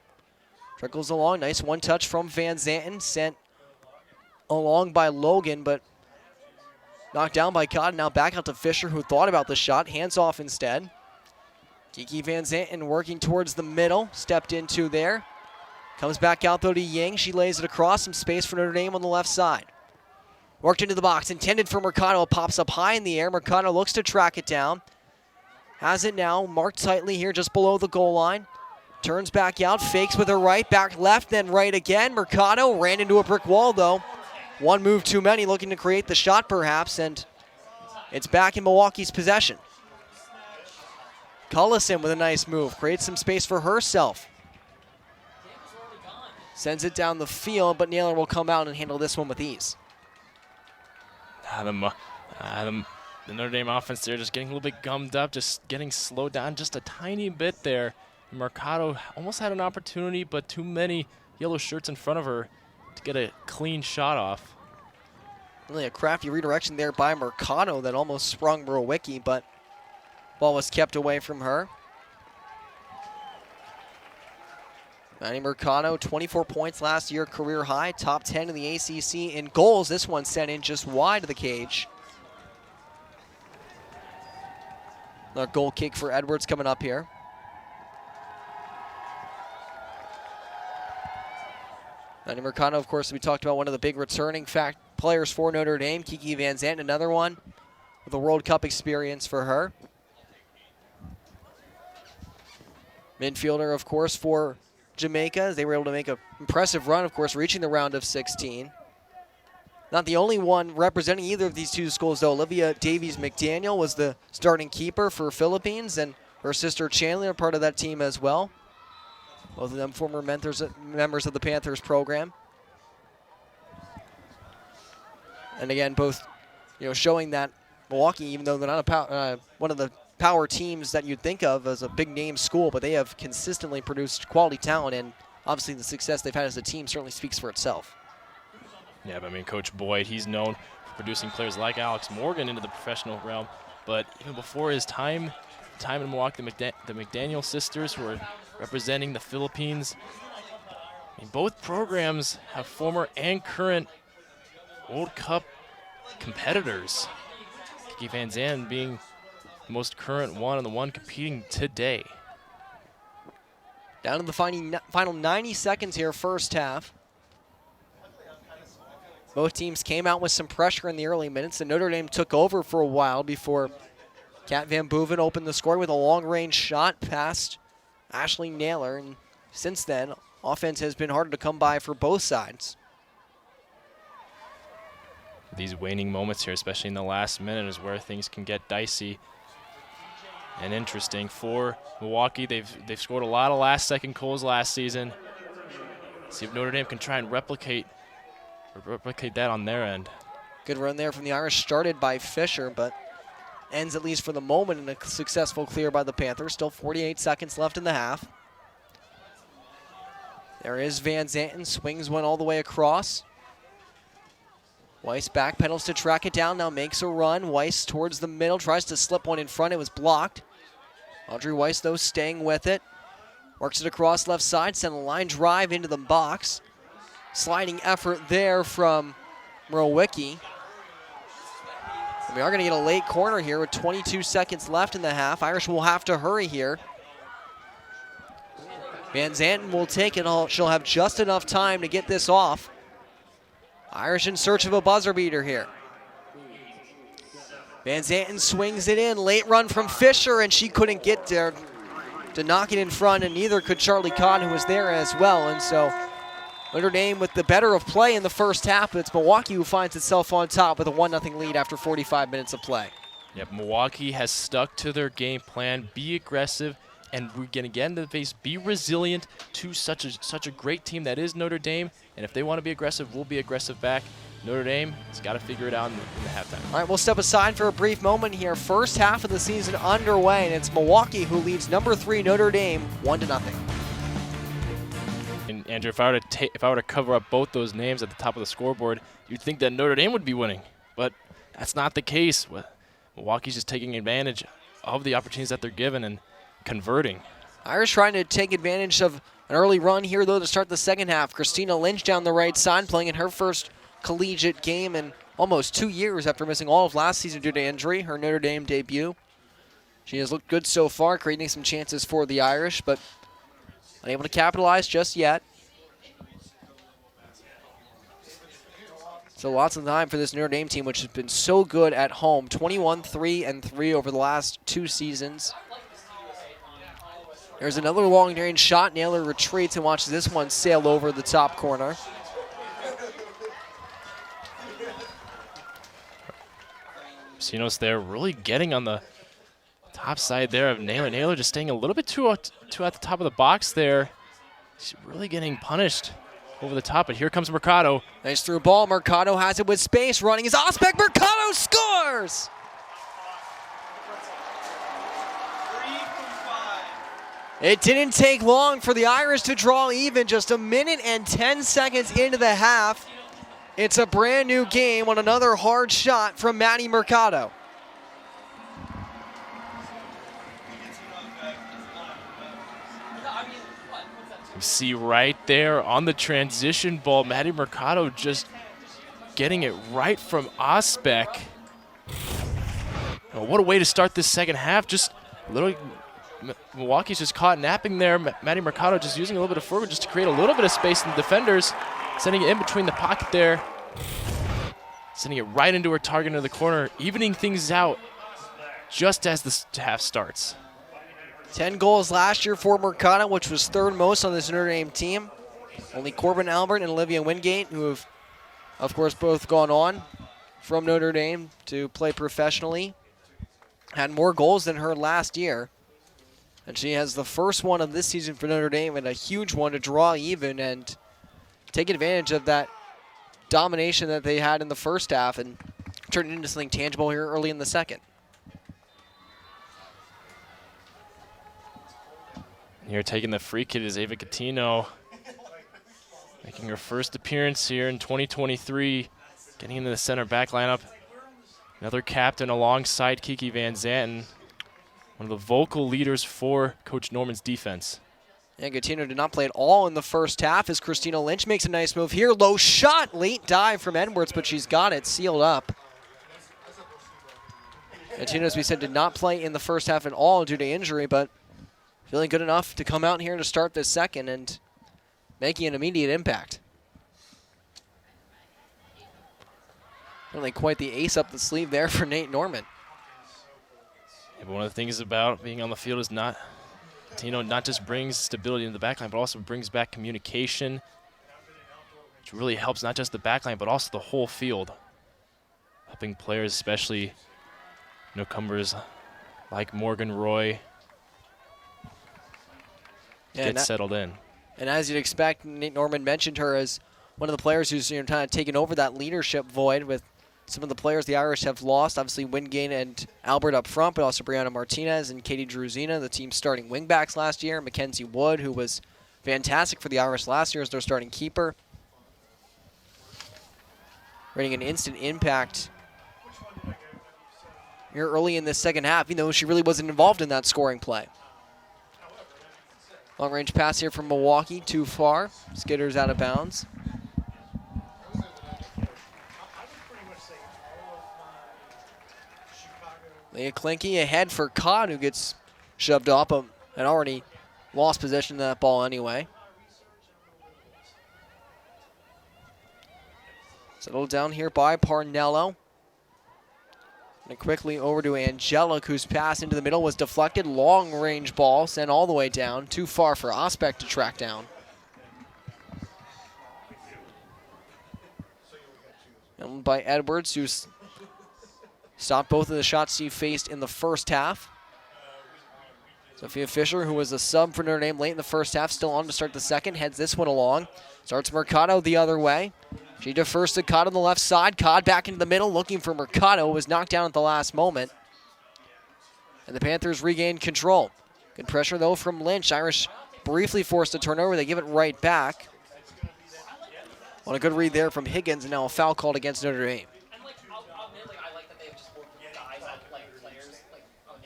Trickles along, nice one touch from Van Zanten, sent along by Logan, but knocked down by Codd. Now back out to Fisher, who thought about the shot, hands off instead. Kiki Van Zanten working towards the middle, stepped into there. Comes back out though to Ying. She lays it across, some space for Notre Dame on the left side. Worked into the box, intended for Mercado. It pops up high in the air. Mercado looks to track it down. Has it now, marked tightly here just below the goal line. Turns back out, fakes with her right, back left, then right again. Mercado ran into a brick wall though. One move too many, looking to create the shot perhaps, and it's back in Milwaukee's possession. Cullison with a nice move, creates some space for herself. Sends it down the field, but Naylor will come out and handle this one with ease. The Notre Dame offense there just getting a little bit gummed up, just getting slowed down just a tiny bit there. Mercado almost had an opportunity, but too many yellow shirts in front of her to get a clean shot off. Really a crafty redirection there by Mercado that almost sprung Murwicki, but ball was kept away from her. Manny Mercado, 24 points last year, career high, top 10 in the ACC in goals. This one sent in just wide of the cage. Another goal kick for Edwards coming up here. Manny Mercado, of course, we talked about one of the big returning players for Notre Dame. Kiki Van Zanten, another one with a World Cup experience for her. Midfielder, of course, for Jamaica. They were able to make an impressive run, of course, reaching the round of 16. Not the only one representing either of these two schools, though. Olivia Davies-McDaniel was the starting keeper for Philippines, and her sister Chandler, part of that team as well. Both of them former members of the Panthers program. And again, both showing that Milwaukee, even though they're not one of the power teams that you'd think of as a big name school, but they have consistently produced quality talent, and obviously the success they've had as a team certainly speaks for itself. Yeah, but I mean, Coach Boyd, he's known for producing players like Alex Morgan into the professional realm, but even before his time in Milwaukee, the McDaniel sisters who were representing the Philippines. I mean, both programs have former and current World Cup competitors. Kiki Van Zanten being the most current one and the one competing today. Down to the final 90 seconds here, first half. Both teams came out with some pressure in the early minutes, and Notre Dame took over for a while before Kat Van Boeven opened the score with a long-range shot past Ashley Naylor, and since then, offense has been harder to come by for both sides. These waning moments here, especially in the last minute, is where things can get dicey. and interesting for Milwaukee. They've scored a lot of last-second goals last season. See if Notre Dame can try and replicate that on their end. Good run there from the Irish, started by Fisher, but ends, at least for the moment, in a successful clear by the Panthers. Still 48 seconds left in the half. There is Van Zanten, swings one all the way across. Weiss backpedals to track it down, now makes a run. Weiss towards the middle, tries to slip one in front, it was blocked. Audrey Weiss, though, staying with it. Works it across left side, sent a line drive into the box. Sliding effort there from Milwaukee. We are going to get a late corner here with 22 seconds left in the half. Irish will have to hurry here. Van Zanten will take it. She'll have just enough time to get this off. Irish in search of a buzzer beater here. Van Zanten swings it in. Late run from Fisher, and she couldn't get there to knock it in front, and neither could Charlie Kahn, who was there as well. And so Notre Dame with the better of play in the first half, but it's Milwaukee who finds itself on top with a 1-0 lead after 45 minutes of play. Yep, Milwaukee has stuck to their game plan, be aggressive, and we're going to get into the face, be resilient to such a great team that is Notre Dame. And if they want to be aggressive, we'll be aggressive back. Notre Dame has got to figure it out in the halftime. All right, we'll step aside for a brief moment here. First half of the season underway, and it's Milwaukee who leads number 3 Notre Dame 1-0. And Andrew, if I were to cover up both those names at the top of the scoreboard, you'd think that Notre Dame would be winning, but that's not the case. Milwaukee's just taking advantage of the opportunities that they're given and converting. Irish trying to take advantage of an early run here, though, to start the second half. Christina Lynch down the right side, playing in her first collegiate game in almost 2 years after missing all of last season due to injury, her Notre Dame debut. She has looked good so far, creating some chances for the Irish, but unable to capitalize just yet. So lots of time for this Notre Dame team, which has been so good at home. 21-3-3 over the last 2 seasons. There's another long-range shot. Naylor retreats and watches this one sail over the top corner. Sinos there really getting on the top side there of Naylor. Naylor just staying a little bit too at the top of the box there. She's really getting punished over the top, but here comes Mercado. Nice through ball. Mercado has it with space. Running is Osbeck. Mercado scores! It didn't take long for the Irish to draw even. Just 1 minute and 10 seconds into the half. It's a brand new game on another hard shot from Maddie Mercado. You see right there on the transition ball, Maddie Mercado just getting it right from Osbeck. Oh, what a way to start this second half. Just a little. Milwaukee's just caught napping there. Maddie Mercado just using a little bit of forward just to create a little bit of space in the defenders. Sending it in between the pocket there. Sending it right into her target into the corner. Evening things out just as the half starts. 10 goals last year for Mercado, which was 3rd most on this Notre Dame team. Only Corbin Albert and Olivia Wingate, who have, of course, both gone on from Notre Dame to play professionally, had more goals than her last year. And she has the first one of this season for Notre Dame and a huge one to draw even and take advantage of that domination that they had in the first half and turn it into something tangible here early in the second. Here taking the free kick is Ava Catino, making her first appearance here in 2023, getting into the center back lineup. Another captain alongside Kiki Van Zanten, one of the vocal leaders for Coach Norman's defense. And Gatino did not play at all in the first half as Christina Lynch makes a nice move here. Low shot, late dive from Edwards, but she's got it sealed up. Gatino, as we said, did not play in the first half at all due to injury, but feeling good enough to come out here to start this second and making an immediate impact. Certainly quite the ace up the sleeve there for Nate Norman. Yeah, but one of the things about being on the field is not just brings stability in the backline, but also brings back communication, which really helps not just the backline, but also the whole field. Helping players, especially newcomers like Morgan Roy get settled in. And as you'd expect, Nate Norman mentioned her as one of the players who's kind of taken over that leadership void with some of the players the Irish have lost. Obviously, Wingate and Albert up front, but also Brianna Martinez and Katie Druzina, the team's starting wingbacks last year. Mackenzie Wood, who was fantastic for the Irish last year as their starting keeper. Bringing an instant impact here early in the second half, even though she really wasn't involved in that scoring play. Long-range pass here from Milwaukee, too far. Skitters out of bounds. Leah Klinke ahead for Codd, who gets shoved off, but had already lost possession of that ball anyway. Settled down here by Parnello. And quickly over to Angelic, whose pass into the middle was deflected. Long-range ball sent all the way down. Too far for Ospek to track down. And by Edwards, who's stopped both of the shots she faced in the first half. Sophia Fisher, who was a sub for Notre Dame late in the first half, still on to start the second, heads this one along. Starts Mercado the other way. She defers to Codd on the left side. Codd back into the middle, looking for Mercado. Was knocked down at the last moment. And the Panthers regained control. Good pressure, though, from Lynch. Irish briefly forced a turnover. They give it right back. On a good read there from Higgins, and now a foul called against Notre Dame.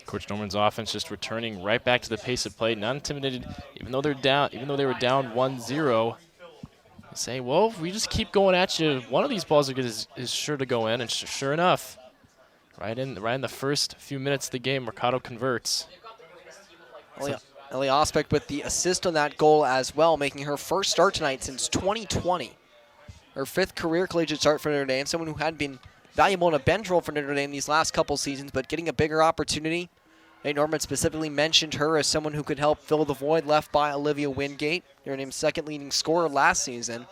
Coach Norman's offense just returning right back to the pace of play, not intimidated, even though they're down, even though they were down 1-0. Say, well, if we just keep going at you, one of these balls is sure to go in, and sure enough, right in the first few minutes of the game, Mercado converts. Ellie Ospek with the assist on that goal as well, making her first start tonight since 2020. Her fifth career collegiate start for Notre Dame, someone who had been valuable in a bench role for Notre Dame these last couple seasons, but getting a bigger opportunity. Nate Norman specifically mentioned her as someone who could help fill the void left by Olivia Wingate, Notre Dame's second leading scorer last season.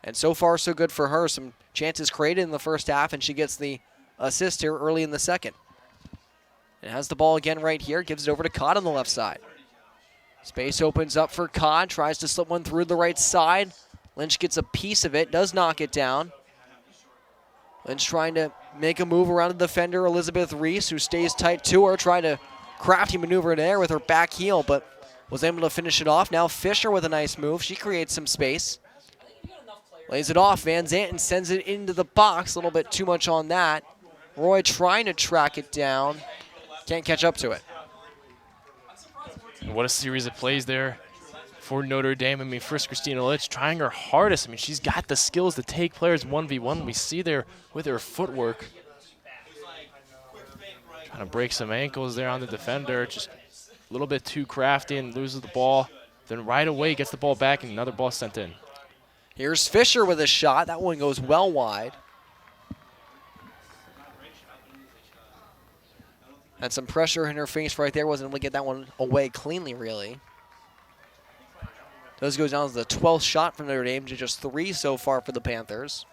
And so far, so good for her. Some chances created in the first half, and she gets the assist here early in the second. And has the ball again right here, gives it over to Codd on the left side. Space opens up for Codd, tries to slip one through the right side. Lynch gets a piece of it, does knock it down. Lynch trying to make a move around the defender, Elizabeth Reese, who stays tight to her, trying to crafty maneuver there with her back heel, but was able to finish it off. Now Fisher with a nice move. She creates some space. Lays it off. Van Zanten sends it into the box. A little bit too much on that. Roy trying to track it down. Can't catch up to it. What a series of plays there for Notre Dame. I mean, first Christina Litch trying her hardest. I mean, she's got the skills to take players 1v1. We see there with her footwork. Trying to break some ankles there on the defender. Just a little bit too crafty and loses the ball. Then right away gets the ball back and another ball sent in. Here's Fisher with a shot. That one goes well wide. Had some pressure in her face right there. Wasn't able to get that one away cleanly, really. Those goes down as the 12th shot from Notre Dame to just 3 so far for the Panthers.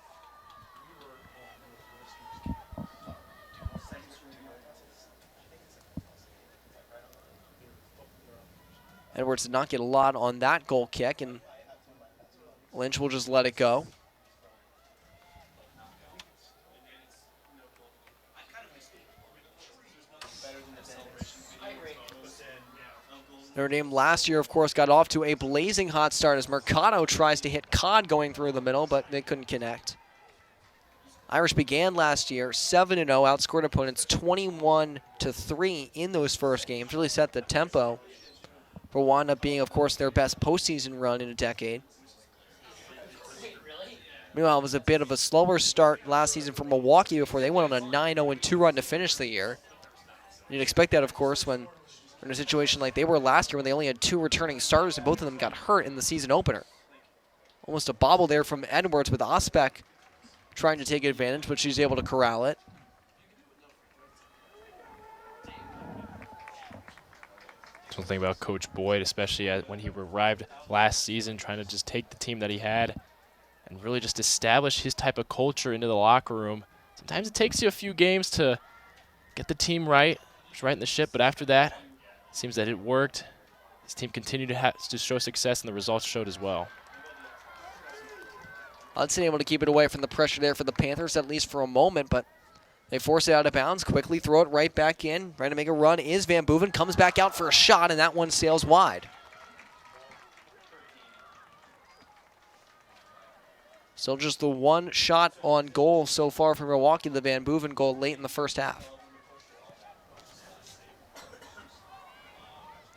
Edwards did not get a lot on that goal kick, and Lynch will just let it go. Notre Dame last year, of course, got off to a blazing hot start as Mercado tries to hit Codd going through the middle, but they couldn't connect. Irish began last year 7-0, outscored opponents 21-3 in those first games. Really set the tempo for what wound up being, of course, their best postseason run in a decade. Meanwhile, it was a bit of a slower start last season for Milwaukee before they went on a 9-0-2 run to finish the year. You'd expect that, of course, when in a situation like they were last year when they only had 2 returning starters and both of them got hurt in the season opener. Almost a bobble there from Edwards with Ospek trying to take advantage, but she's able to corral it. Something about Coach Boyd, especially when he arrived last season, trying to just take the team that he had and really just establish his type of culture into the locker room. Sometimes it takes you a few games to get the team right, was right in the ship, but after that, it seems that it worked. His team continued to show success, and the results showed as well. Hudson able to keep it away from the pressure there for the Panthers, at least for a moment, but they force it out of bounds, quickly throw it right back in. Ready to make a run is Van Boeven, comes back out for a shot, and that one sails wide. Still just the one shot on goal so far for Milwaukee, the Van Boeven goal late in the first half.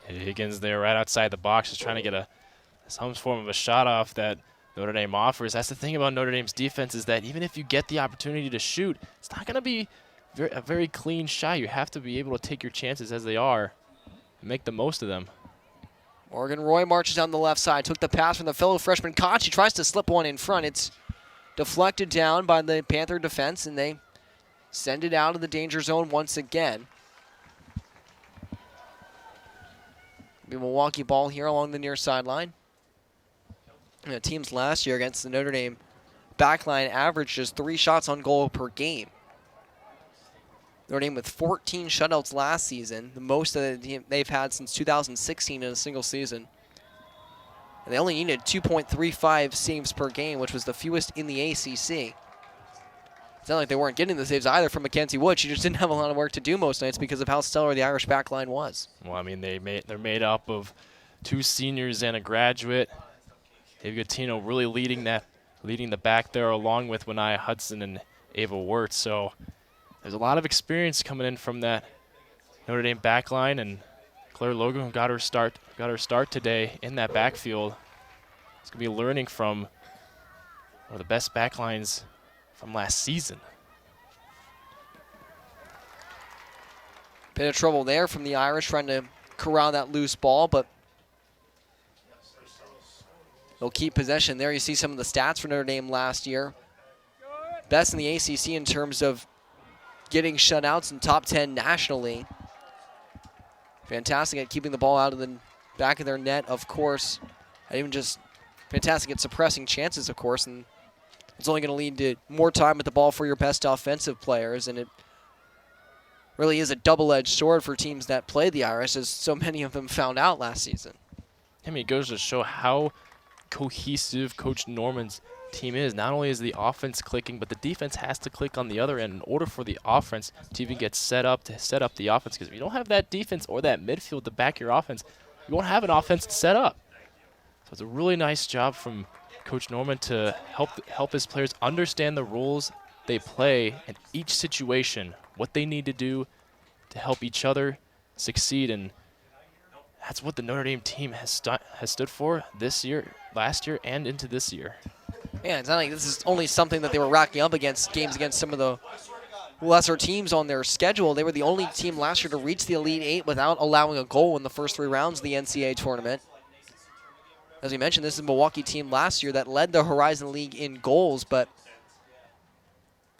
Higgins there right outside the box, just trying to get some form of a shot off that Notre Dame offers. That's the thing about Notre Dame's defense, is that even if you get the opportunity to shoot, it's not going to be a very clean shot. You have to be able to take your chances as they are and make the most of them. Morgan Roy marches down the left side, took the pass from the fellow freshman Koch. He tries to slip one in front. It's deflected down by the Panther defense, and they send it out of the danger zone once again. Milwaukee ball here along the near sideline. The teams last year against the Notre Dame backline averaged just 3 shots on goal per game. Notre Dame with 14 shutouts last season, the most that they've had since 2016 in a single season. And they only needed 2.35 saves per game, which was the fewest in the ACC. It's not like they weren't getting the saves either from Mackenzie Wood. She just didn't have a lot of work to do most nights because of how stellar the Irish backline was. Well, I mean, they're made up of 2 seniors and a graduate. Dave Gattino really leading the back there, along with Winaya Hudson and Ava Wirtz. So there's a lot of experience coming in from that Notre Dame backline, and Claire Logan, who got her start today in that backfield, is going to be learning from one of the best backlines from last season. Bit of trouble there from the Irish trying to corral that loose ball, but they'll keep possession there. You see some of the stats for Notre Dame last year. Best in the ACC in terms of getting shutouts and top 10 nationally. Fantastic at keeping the ball out of the back of their net, of course. And even just fantastic at suppressing chances, of course. And it's only going to lead to more time with the ball for your best offensive players. And it really is a double-edged sword for teams that play the Irish, as so many of them found out last season. I mean, it goes to show how cohesive Coach Norman's team is. Not only is the offense clicking, but the defense has to click on the other end in order for the offense to even get set up the offense. Because if you don't have that defense or that midfield to back your offense, you won't have an offense to set up. So it's a really nice job from Coach Norman to help his players understand the roles they play in each situation, what they need to do to help each other succeed, and that's what the Notre Dame team has stood for this year, last year, and into this year. Yeah, it's not like this is only something that they were racking up against games against some of the lesser teams on their schedule. They were the only team last year to reach the Elite Eight without allowing a goal in the first 3 rounds of the NCAA tournament. As we mentioned, this is a Milwaukee team last year that led the Horizon League in goals, but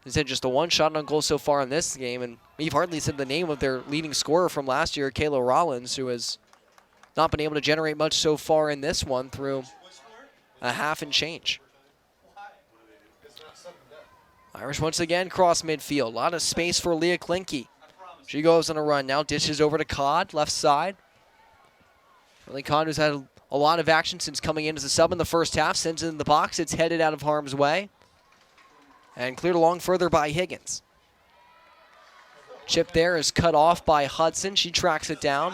they said just the 1 shot on goal so far in this game, and we've hardly said the name of their leading scorer from last year, Kayla Rollins, who has not been able to generate much so far in this one through a half and change. Irish once again cross midfield. A lot of space for Leah Klinke. She goes on a run now, dishes over to Codd, left side. Really, Codd, who's had a lot of action since coming in as a sub in the first half, sends it in the box. It's headed out of harm's way and cleared along further by Higgins. Chip there is cut off by Hudson. She tracks it down.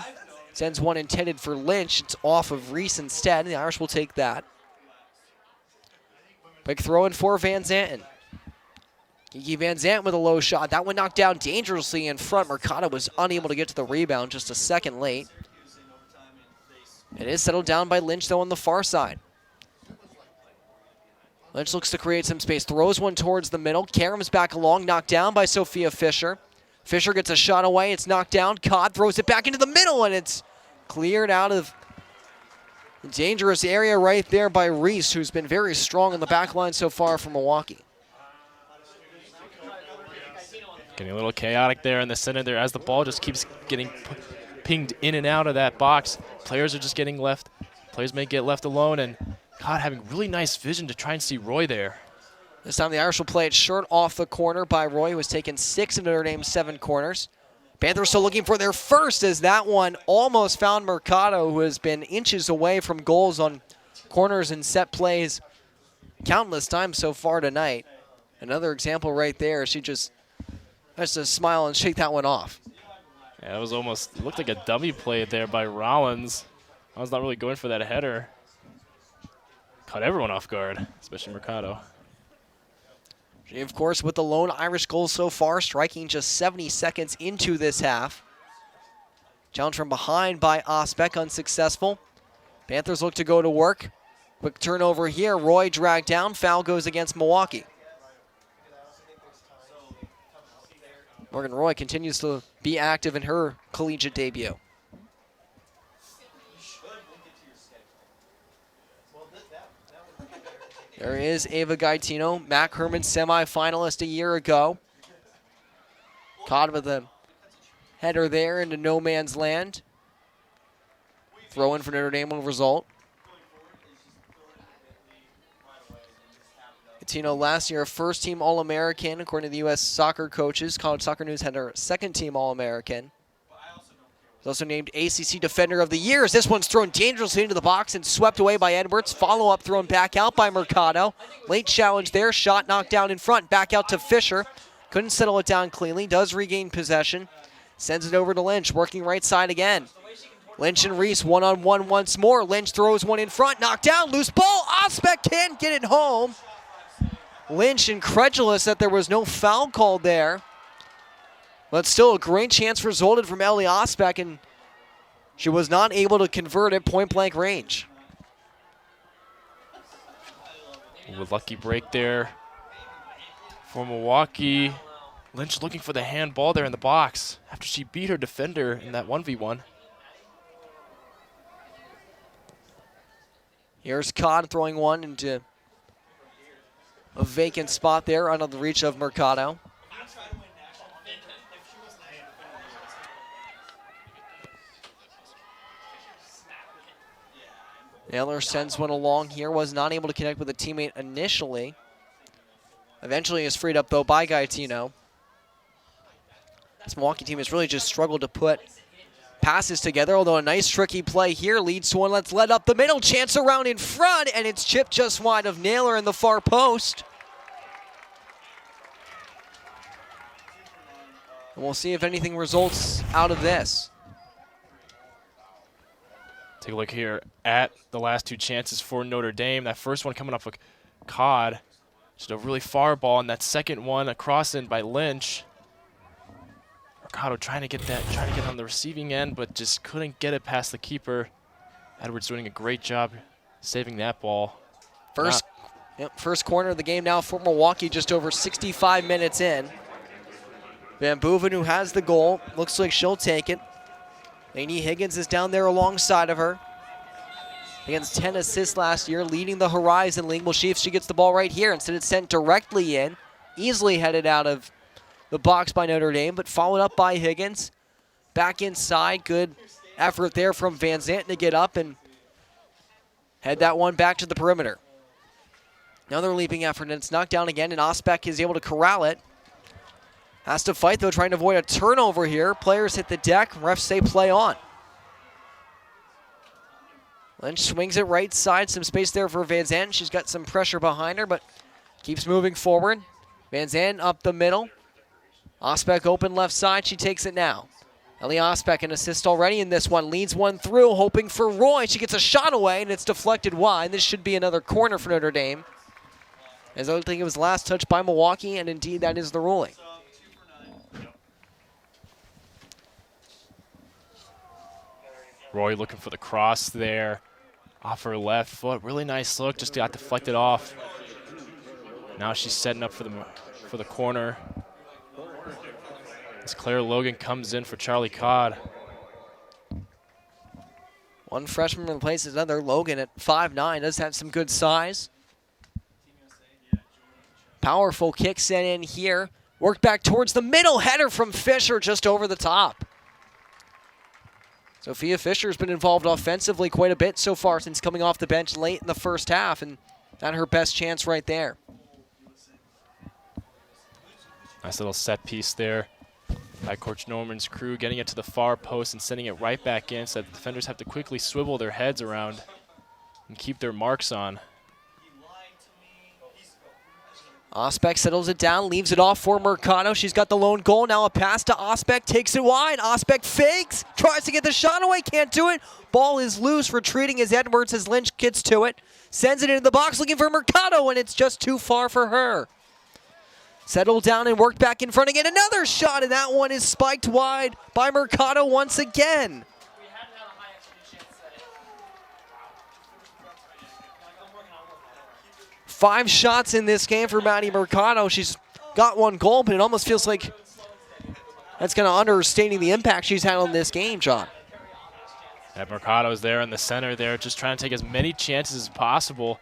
Sends one intended for Lynch. It's off of Reese instead, and the Irish will take that. Big throw in for Van Zanten. Kiki Van Zanten with a low shot. That one knocked down dangerously in front. Mercado was unable to get to the rebound, just a second late. It is settled down by Lynch, though, on the far side. Lynch looks to create some space. Throws one towards the middle. Karam's back along. Knocked down by Sophia Fisher. Fisher gets a shot away. It's knocked down. Codd throws it back into the middle, and it's cleared out of the dangerous area right there by Reese, who's been very strong in the back line so far for Milwaukee. Getting a little chaotic there in the center there as the ball just keeps getting pinged in and out of that box. Players are just getting left. Players may get left alone, and Codd having really nice vision to try and see Roy there. This time the Irish will play it short off the corner by Roy, who has taken 6 of Notre Dame's 7 corners. Panthers still looking for their first, as that one almost found Mercado, who has been inches away from goals on corners and set plays countless times so far tonight. Another example right there. She just has to smile and shake that one off. Yeah, it was almost, looked like a dummy play there by Rollins. I was not really going for that header. Caught everyone off guard, especially Mercado. She, of course, with the lone Irish goal so far, striking just 70 seconds into this half. Challenge from behind by Osbeck, unsuccessful. Panthers look to go to work. Quick turnover here. Roy dragged down. Foul goes against Milwaukee. Morgan Roy continues to be active in her collegiate debut. There is Ava Gaetino, Mac Herman semifinalist a year ago. Caught with a header there into no man's land. Throw in for Notre Dame will result. Gaetino last year a first-team All-American, according to the U.S. soccer coaches. College Soccer News had her second-team All-American. He's also named ACC Defender of the Year, as this one's thrown dangerously into the box and swept away by Edwards. Follow-up thrown back out by Mercado. Late challenge there, shot knocked down in front, back out to Fisher. Couldn't settle it down cleanly, does regain possession. Sends it over to Lynch, working right side again. Lynch and Reese one-on-one once more. Lynch throws one in front, knocked down, loose ball. Osbeck can't get it home. Lynch incredulous that there was no foul called there. But still a great chance resulted from Ellie Osbeck, and she was not able to convert at point-blank range. With lucky break there for Milwaukee. Lynch looking for the handball there in the box after she beat her defender in that 1v1. Here's Codd throwing one into a vacant spot there under the reach of Mercado. Naylor sends one along here, was not able to connect with a teammate initially. Eventually is freed up though by Gaetino. This Milwaukee team has really just struggled to put passes together, although a nice tricky play here leads to one that's led up the middle, chance around in front, and it's chipped just wide of Naylor in the far post. And we'll see if anything results out of this. Take a look here at the last two chances for Notre Dame. That first one coming off of Codd. Just a really far ball, and that second one a cross in by Lynch. Mercado trying to get on the receiving end, but just couldn't get it past the keeper. Edwards doing a great job saving that ball. First corner of the game now for Milwaukee, just over 65 minutes in. Van Boeven, who has the goal, looks like she'll take it. Lainey Higgins is down there alongside of her. Higgins 10 assists last year, leading the Horizon League. We'll see if she gets the ball right here. Instead it's sent directly in. Easily headed out of the box by Notre Dame, but followed up by Higgins. Back inside, good effort there from Van Zanten to get up and head that one back to the perimeter. Another leaping effort, and it's knocked down again, and Osbeck is able to corral it. Has to fight, though, trying to avoid a turnover here. Players hit the deck. Refs say play on. Lynch swings it right side. Some space there for Van Zanten. She's got some pressure behind her, but keeps moving forward. Van Zanten up the middle. Osbeck open left side. She takes it now. Ellie Osbeck, an assist already in this one. Leads one through, hoping for Roy. She gets a shot away, and it's deflected wide. This should be another corner for Notre Dame, as I think it was last touched by Milwaukee, and indeed that is the ruling. Roy looking for the cross there off her left foot. Really nice look, just got deflected off. Now she's setting up for the corner. As Claire Logan comes in for Charlie Codd. One freshman replaces another. Logan at 5'9", does have some good size. Powerful kick sent in here. Worked back towards the middle. Header from Fisher just over the top. Sophia Fisher's been involved offensively quite a bit so far since coming off the bench late in the first half, and that's her best chance right there. Nice little set piece there by Coach Norman's crew, getting it to the far post and sending it right back in so that the defenders have to quickly swivel their heads around and keep their marks on. Osbeck settles it down, leaves it off for Mercado. She's got the lone goal. Now a pass to Osbeck, takes it wide. Osbeck fakes, tries to get the shot away, can't do it. Ball is loose, retreating as Edwards as Lynch gets to it. Sends it into the box looking for Mercado, and it's just too far for her. Settled down and worked back in front again. Another shot, and that one is spiked wide by Mercado once again. Five shots in this game for Maddie Mercado. She's got one goal, but it almost feels like that's kind of understating the impact she's had on this game, John. Yeah, Mercado's there in the center there, just trying to take as many chances as possible.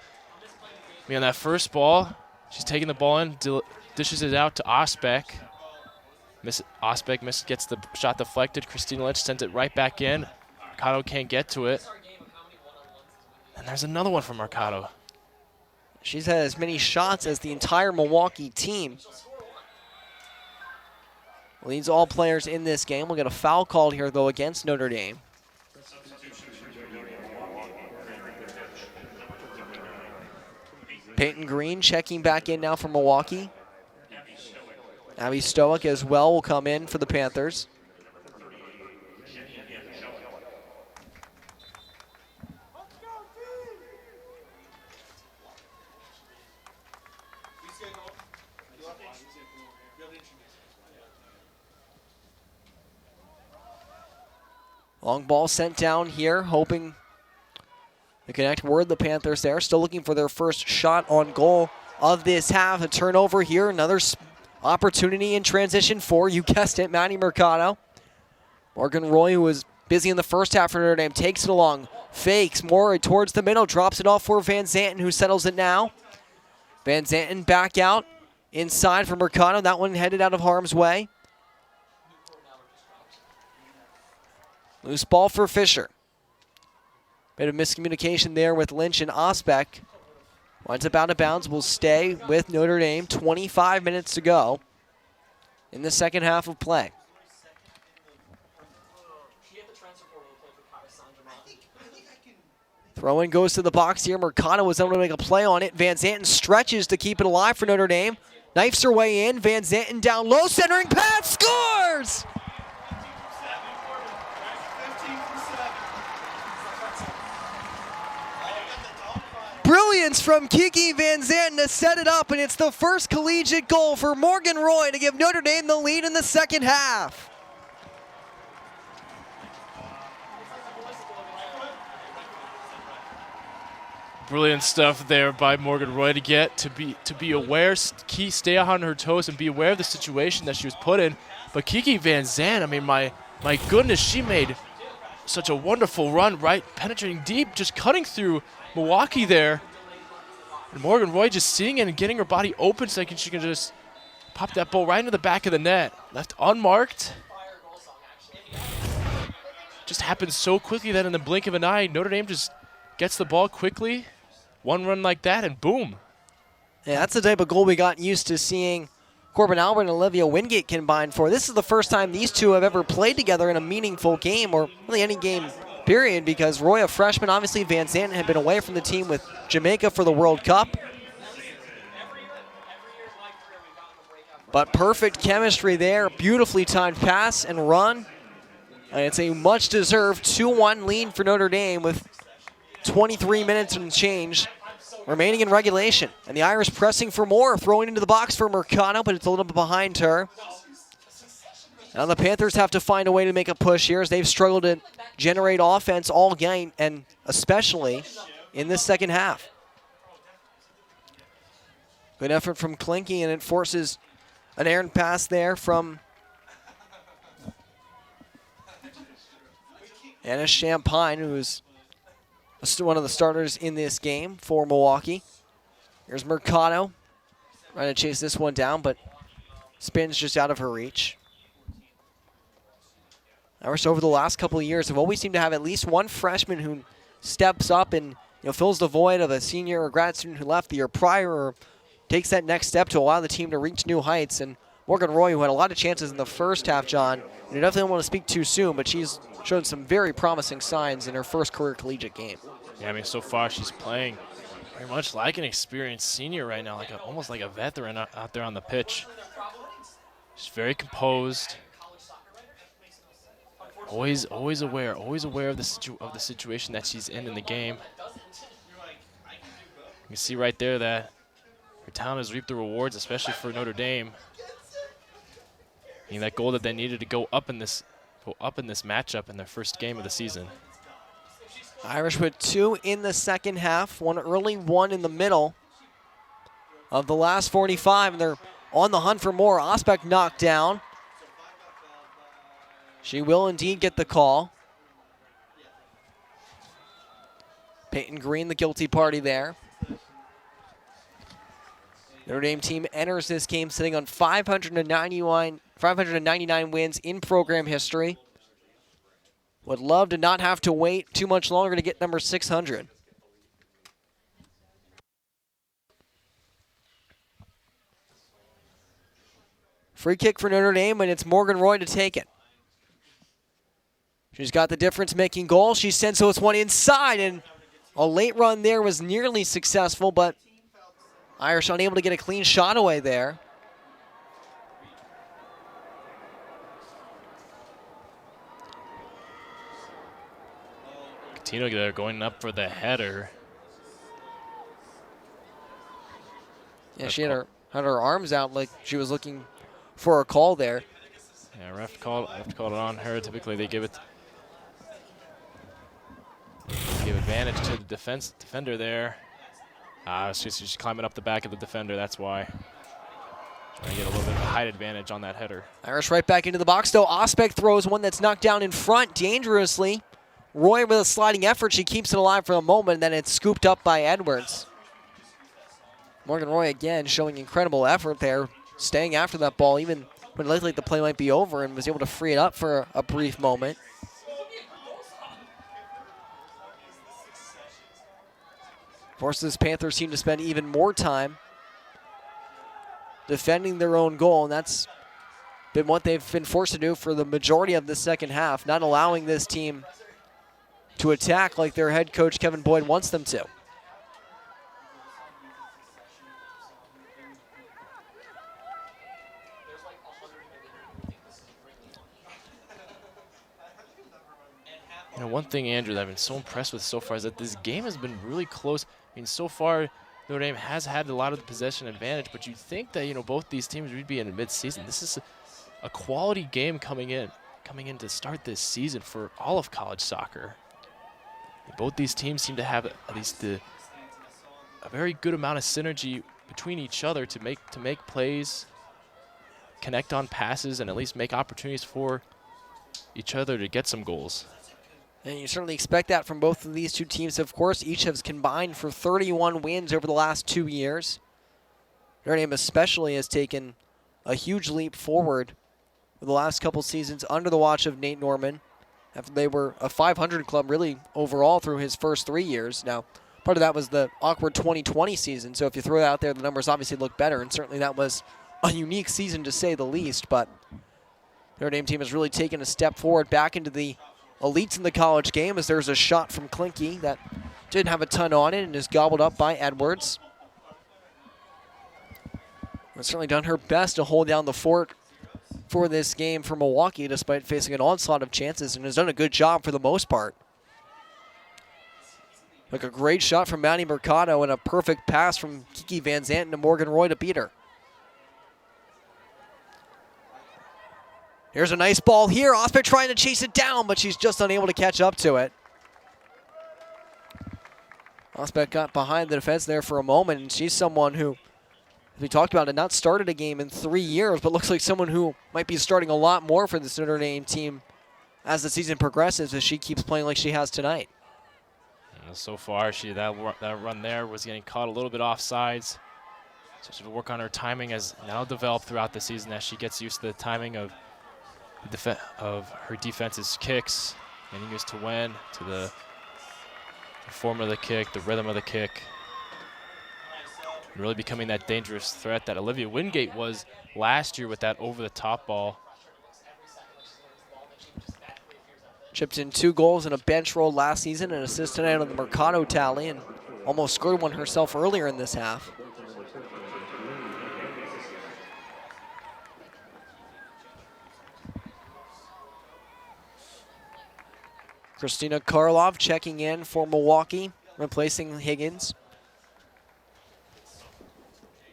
I mean, on that first ball, she's taking the ball in, dishes it out to Osbeck. Osbeck gets the shot deflected. Christina Lynch sends it right back in. Mercado can't get to it. And there's another one from Mercado. She's had as many shots as the entire Milwaukee team. Leads all players in this game. We'll get a foul called here, though, against Notre Dame. Peyton Green checking back in now for Milwaukee. Abby Stoic as well will come in for the Panthers. Long ball sent down here, hoping to connect word. The Panthers there, still looking for their first shot on goal of this half. A turnover here, another opportunity in transition for, you guessed it, Maddie Mercado. Morgan Roy, who was busy in the first half for Notre Dame, takes it along, fakes, more towards the middle, drops it off for Van Zanten, who settles it now. Van Zanten back out, inside for Mercado. That one headed out of harm's way. Loose ball for Fisher. Bit of miscommunication there with Lynch and Osbeck. Winds up out of bounds, will stay with Notre Dame. 25 minutes to go in the second half of play. Throw-in goes to the box here. Mercado was able to make a play on it. Van Zanten stretches to keep it alive for Notre Dame. Knifes her way in. Van Zanten down low, centering pass, scores! Brilliance from Kiki Van Zanten to set it up, and it's the first collegiate goal for Morgan Roy to give Notre Dame the lead in the second half. Brilliant stuff there by Morgan Roy to be aware, stay on her toes and be aware of the situation that she was put in. But Kiki Van Zanten, I mean, my goodness, she made such a wonderful run, right, penetrating deep, just cutting through Milwaukee there. And Morgan Roy just seeing it and getting her body open so she can just pop that ball right into the back of the net. Left unmarked. Just happened so quickly that in the blink of an eye, Notre Dame just gets the ball quickly. One run like that and boom. Yeah, that's the type of goal we got used to seeing Corbin Albert and Olivia Wingate combine for. This is the first time these two have ever played together in a meaningful game, or really any game period, because Roy, a freshman, obviously Van Zanten had been away from the team with Jamaica for the World Cup. But perfect chemistry there, beautifully timed pass and run. And it's a much-deserved 2-1 lead for Notre Dame with 23 minutes and change remaining in regulation. And the Irish pressing for more, throwing into the box for Mercado, but it's a little bit behind her. Now the Panthers have to find a way to make a push here as they've struggled to generate offense all game, and especially in this second half. Good effort from Klinke, and it forces an errant pass there from Anna Champagne, who's one of the starters in this game for Milwaukee. Here's Mercado, trying to chase this one down, but spins just out of her reach. Irish over the last couple of years have always seemed to have at least one freshman who steps up and fills the void of a senior or grad student who left the year prior, or takes that next step to allow the team to reach new heights. And Morgan Roy, who had a lot of chances in the first half, John. And you definitely don't want to speak too soon, but she's shown some very promising signs in her first career collegiate game. Yeah, I mean, so far she's playing very much like an experienced senior right now, almost like a veteran out there on the pitch. She's very composed. Always aware of the situation that she's in the game. You can see right there that her talent has reaped the rewards, especially for Notre Dame. I mean, that goal that they needed to go up in this matchup in their first game of the season. Irish with 2 in the second half, 1 early, 1 in the middle of the last 45, and they're on the hunt for more. Osbeck knocked down. She will indeed get the call. Peyton Green, the guilty party there. Notre Dame team enters this game sitting on 599 wins in program history. Would love to not have to wait too much longer to get number 600. Free kick for Notre Dame, and it's Morgan Roy to take it. She's got the difference-making goal. She sends this one inside, and a late run there was nearly successful, but Irish unable to get a clean shot away there. Tino there going up for the header. Yeah, she had her arms out like she was looking for a call there. Yeah, ref called it on her. Typically they give advantage to the defender there. She's climbing up the back of the defender, that's why. Trying to get a little bit of a height advantage on that header. Irish right back into the box, though. Osbeck throws one that's knocked down in front dangerously. Roy with a sliding effort. She keeps it alive for a moment, and then it's scooped up by Edwards. Morgan Roy again showing incredible effort there, staying after that ball even when it looked like the play might be over, and was able to free it up for a brief moment. Forces Panthers team to spend even more time defending their own goal, and that's been what they've been forced to do for the majority of the second half, not allowing this team to attack like their head coach Kevin Boyd wants them to. You know, one thing, Andrew, that I've been so impressed with so far is that this game has been really close. I mean, so far, Notre Dame has had a lot of the possession advantage, but you'd think that, you know, both these teams would be in mid-season. This is a quality game coming in to start this season for all of college soccer. Both these teams seem to have at least a very good amount of synergy between each other to make plays, connect on passes, and at least make opportunities for each other to get some goals. And you certainly expect that from both of these two teams. Of course, each has combined for 31 wins over the last 2 years. Notre Dame especially has taken a huge leap forward for the last couple seasons under the watch of Nate Norman, after they were a 500 club really overall through his first 3 years. Now, part of that was the awkward 2020 season, so if you throw that out there, the numbers obviously look better, and certainly that was a unique season to say the least, but Notre Dame team has really taken a step forward back into the elites in the college game, as there's a shot from Klinke that didn't have a ton on it and is gobbled up by Edwards. Has certainly done her best to hold down the fort for this game for Milwaukee, despite facing an onslaught of chances, and has done a good job for the most part. Like a great shot from Maddie Mercado and a perfect pass from Kiki Van Zanten to Morgan Roy to beat her. Here's a nice ball here. Osbeck trying to chase it down, but she's just unable to catch up to it. Osbeck got behind the defense there for a moment, and she's someone who, as we talked about, had not started a game in 3 years, but looks like someone who might be starting a lot more for this Notre Dame team as the season progresses, as she keeps playing like she has tonight. So far, that run there was getting caught a little bit off sides. So she'll work on her timing as now developed throughout the season as she gets used to the timing of her defense's kicks, getting used to to the form of the kick, the rhythm of the kick. really becoming that dangerous threat that Olivia Wingate was last year with that over-the-top ball. Chipped in 2 goals in a bench role last season, an assist tonight on the Mercado tally, and almost scored one herself earlier in this half. Christina Karlov checking in for Milwaukee, replacing Higgins.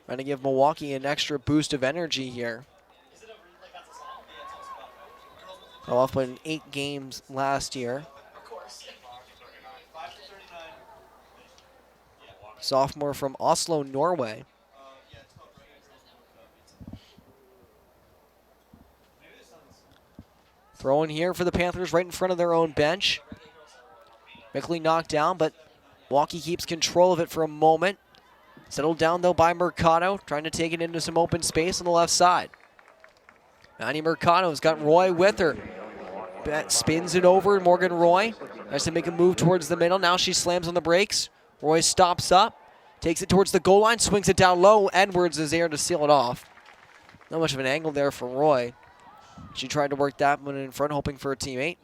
Trying to give Milwaukee an extra boost of energy here. Karlov played in 8 games last year. Sophomore from Oslo, Norway. Throw in here for the Panthers right in front of their own bench. Mickley knocked down, but Milwaukee keeps control of it for a moment. Settled down, though, by Mercado, trying to take it into some open space on the left side. Manny Mercado's got Roy with her. Spins it over, Morgan Roy tries to make a move towards the middle. Now she slams on the brakes. Roy stops up, takes it towards the goal line, swings it down low. Edwards is there to seal it off. Not much of an angle there for Roy. She tried to work that one in front, hoping for a teammate.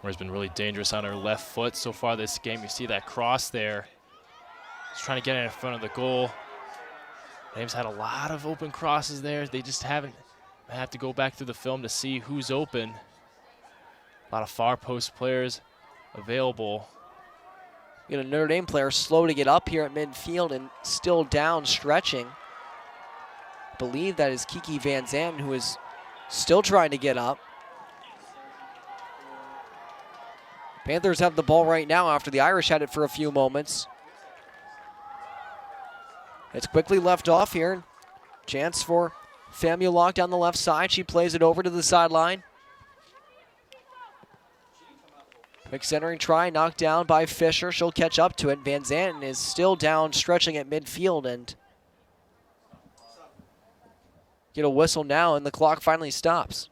Roy's been really dangerous on her left foot so far this game. You see that cross there. She's trying to get in front of the goal. Dame's had a lot of open crosses there. They just haven't. I have to go back through the film to see who's open. A lot of far post players available. You got a Notre Dame player slow to get up here at midfield and still down, stretching. I believe that is Kiki Van Zanten, who is still trying to get up. Panthers have the ball right now after the Irish had it for a few moments. It's quickly left off here. Chance for Famulak down the left side. She plays it over to the sideline. Quick centering try, knocked down by Fisher. She'll catch up to it. Van Zanten is still down, stretching at midfield, and get a whistle now, and the clock finally stops.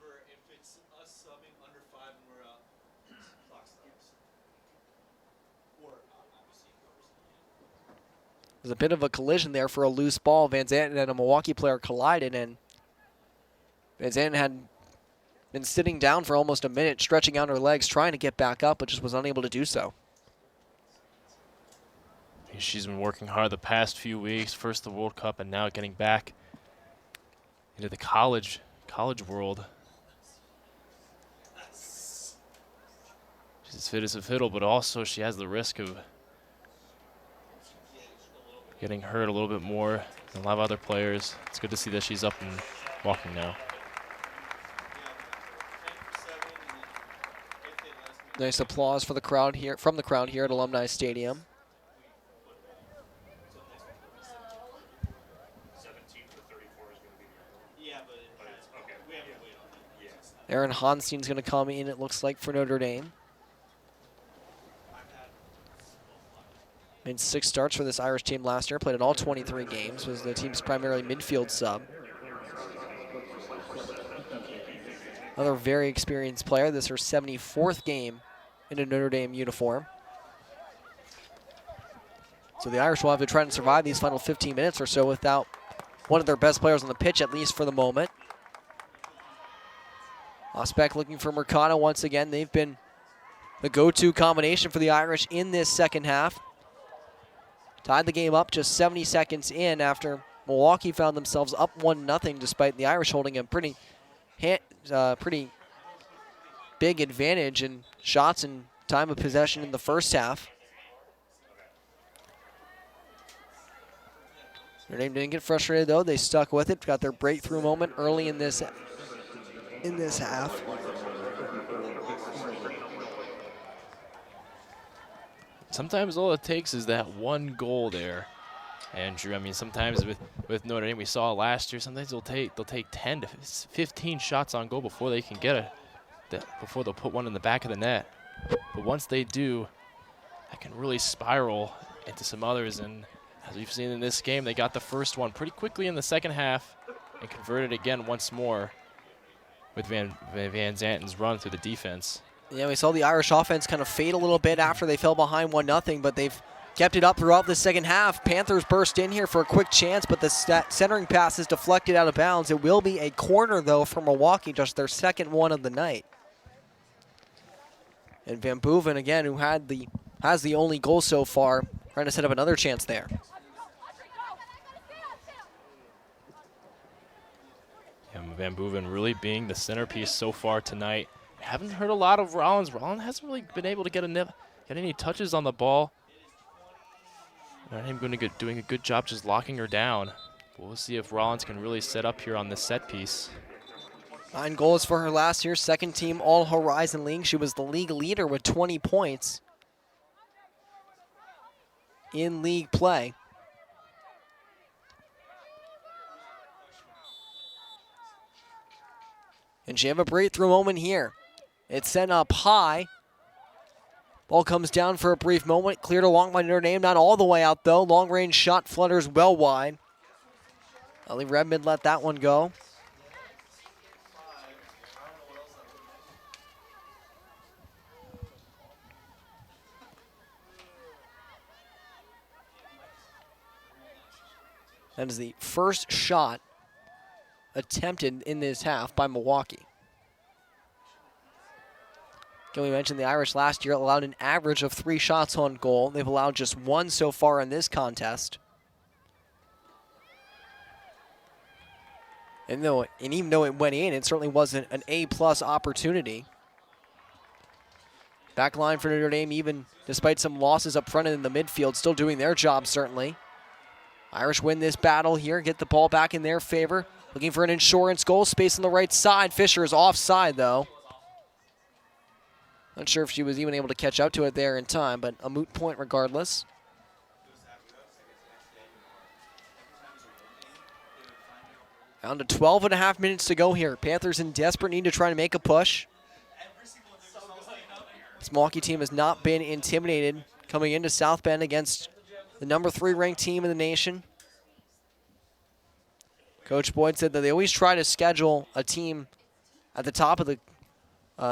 There's a bit of a collision there for a loose ball. Van Zanten and a Milwaukee player collided, and Van Zanten had been sitting down for almost a minute, stretching out her legs, trying to get back up, but just was unable to do so. She's been working hard the past few weeks, first the World Cup and now getting back into the college world. She's as fit as a fiddle, but also she has the risk of getting hurt a little bit more than a lot of other players. It's good to see that she's up and walking now. Nice applause for the crowd here, from the crowd here at Alumni Stadium. Aaron Honstein's going to come in, it looks like, for Notre Dame. Made 6 starts for this Irish team last year, played in all 23 games, was the team's primarily midfield sub. Another very experienced player. This is her 74th game in a Notre Dame uniform. So the Irish will have to try and survive these final 15 minutes or so without one of their best players on the pitch, at least for the moment. Osbeck looking for Mercado once again. They've been the go-to combination for the Irish in this second half. Tied the game up just 70 seconds in after Milwaukee found themselves up 1-0, despite the Irish holding a pretty big advantage in shots and time of possession in the first half. Notre Dame didn't get frustrated, though. They stuck with it, got their breakthrough moment early in this half. Sometimes all it takes is that one goal there, Andrew. I mean, sometimes with Notre Dame, we saw last year, sometimes they'll take 10 to 15 shots on goal before they can get before they'll put one in the back of the net. But once they do, that can really spiral into some others. And as we've seen in this game, they got the first one pretty quickly in the second half and converted again once more with Van Zanten's run through the defense. Yeah, we saw the Irish offense kind of fade a little bit after they fell behind 1-0, but they've kept it up throughout the second half. Panthers burst in here for a quick chance, but the centering pass is deflected out of bounds. It will be a corner, though, for Milwaukee, just their second one of the night. And Van Boeven, again, who has the only goal so far, trying to set up another chance there. And Van Boeven really being the centerpiece so far tonight. Haven't heard a lot of Rollins. Rollins hasn't really been able to get any touches on the ball. Notre Dame doing a good job just locking her down. We'll see if Rollins can really set up here on this set piece. 9 goals for her last year, second team All-Horizon League. She was the league leader with 20 points in league play. And she have a breakthrough moment here. It's sent up high. Ball comes down for a brief moment, cleared along by Notre Dame, not all the way out though. Long range shot flutters well wide. Ellie Redmond let that one go. That is the first shot attempted in this half by Milwaukee. Again, we mentioned the Irish last year allowed an average of 3 shots on goal. They've allowed just 1 so far in this contest. And even though it went in, it certainly wasn't an A-plus opportunity. Back line for Notre Dame, even despite some losses up front in the midfield, still doing their job, certainly. Irish win this battle here, get the ball back in their favor. Looking for an insurance goal, space on the right side. Fisher is offside, though. Not sure if she was even able to catch up to it there in time, but a moot point regardless. Down to 12.5 minutes to go here. Panthers in desperate need to try to make a push. This Milwaukee team has not been intimidated coming into South Bend against the number 3 ranked team in the nation. Coach Boyd said that they always try to schedule a team at the top of the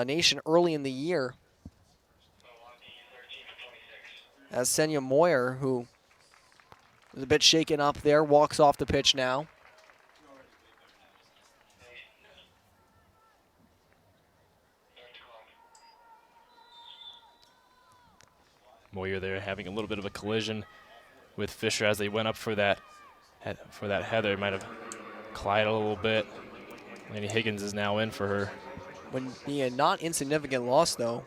nation early in the year. As Senya Moyer, who is a bit shaken up there, walks off the pitch now. Moyer there having a little bit of a collision with Fisher as they went up for that header. Might have collided a little bit. Laney Higgins is now in for her. When be a not insignificant loss, though.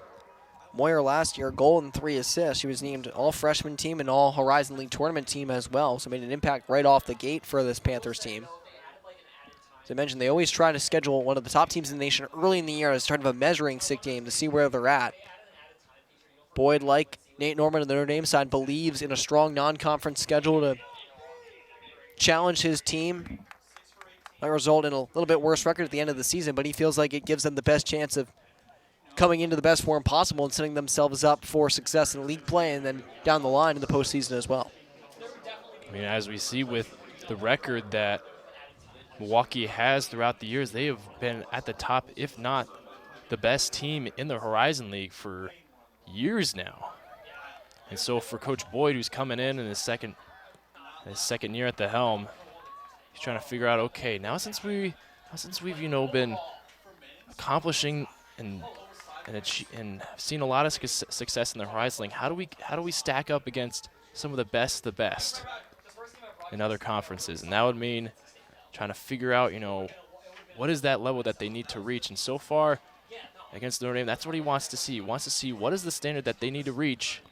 Moyer last year, goal and 3 assists. She was named all-freshman team and all-Horizon League tournament team as well, so made an impact right off the gate for this Panthers team. As I mentioned, they always try to schedule one of the top teams in the nation early in the year as sort of a measuring stick game to see where they're at. Boyd, like Nate Norman on the Notre Dame side, believes in a strong non-conference schedule to challenge his team. Might result in a little bit worse record at the end of the season, but he feels like it gives them the best chance of coming into the best form possible and setting themselves up for success in league play and then down the line in the postseason as well. I mean, as we see with the record that Milwaukee has throughout the years, they have been at the top, if not the best team in the Horizon League for years now. And so for Coach Boyd, who's coming in his second year at the helm, he's trying to figure out, okay, now since we've been accomplishing and seen a lot of success in the Horizon League, how do we stack up against some of the best in other conferences? And that would mean trying to figure out, what is that level that they need to reach. And so far against Notre Dame, that's what he wants to see. He wants to see what is the standard that they need to reach.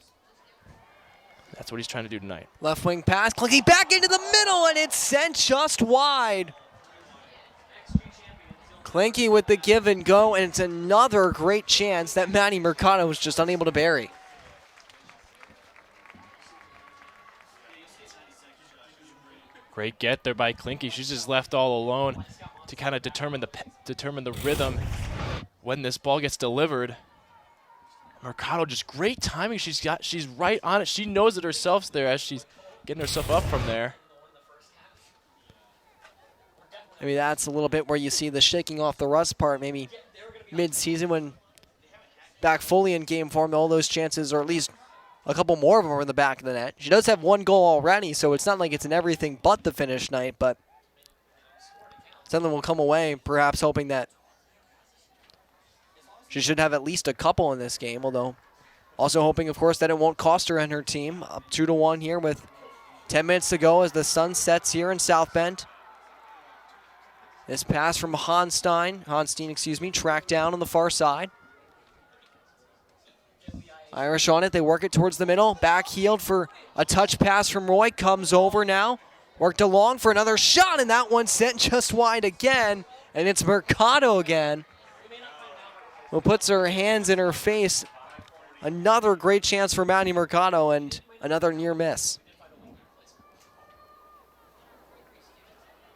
That's what he's trying to do tonight. Left wing pass, clicking back into the middle, and it's sent just wide. Klinke with the give and go, and it's another great chance that Maddie Mercado was just unable to bury. Great get there by Klinke. She's just left all alone to kind of determine the rhythm when this ball gets delivered. Mercado, just great timing. She's right on it. She knows it herself there as she's getting herself up from there. I mean, that's a little bit where you see the shaking off the rust part, maybe mid-season when back fully in game form, all those chances, or at least a couple more of them are in the back of the net. She does have one goal already, so it's not like it's an everything but the finish night, but something will come away, perhaps hoping that she should have at least a couple in this game, although also hoping, of course, that it won't cost her and her team. Up 2-1 here with 10 minutes to go as the sun sets here in South Bend. This pass from Honstein, tracked down on the far side. Irish on it, they work it towards the middle. Back heeled for a touch pass from Roy, comes over now. Worked along for another shot, and that one sent just wide again. And it's Mercado again, who puts her hands in her face. Another great chance for Maddie Mercado, and another near miss.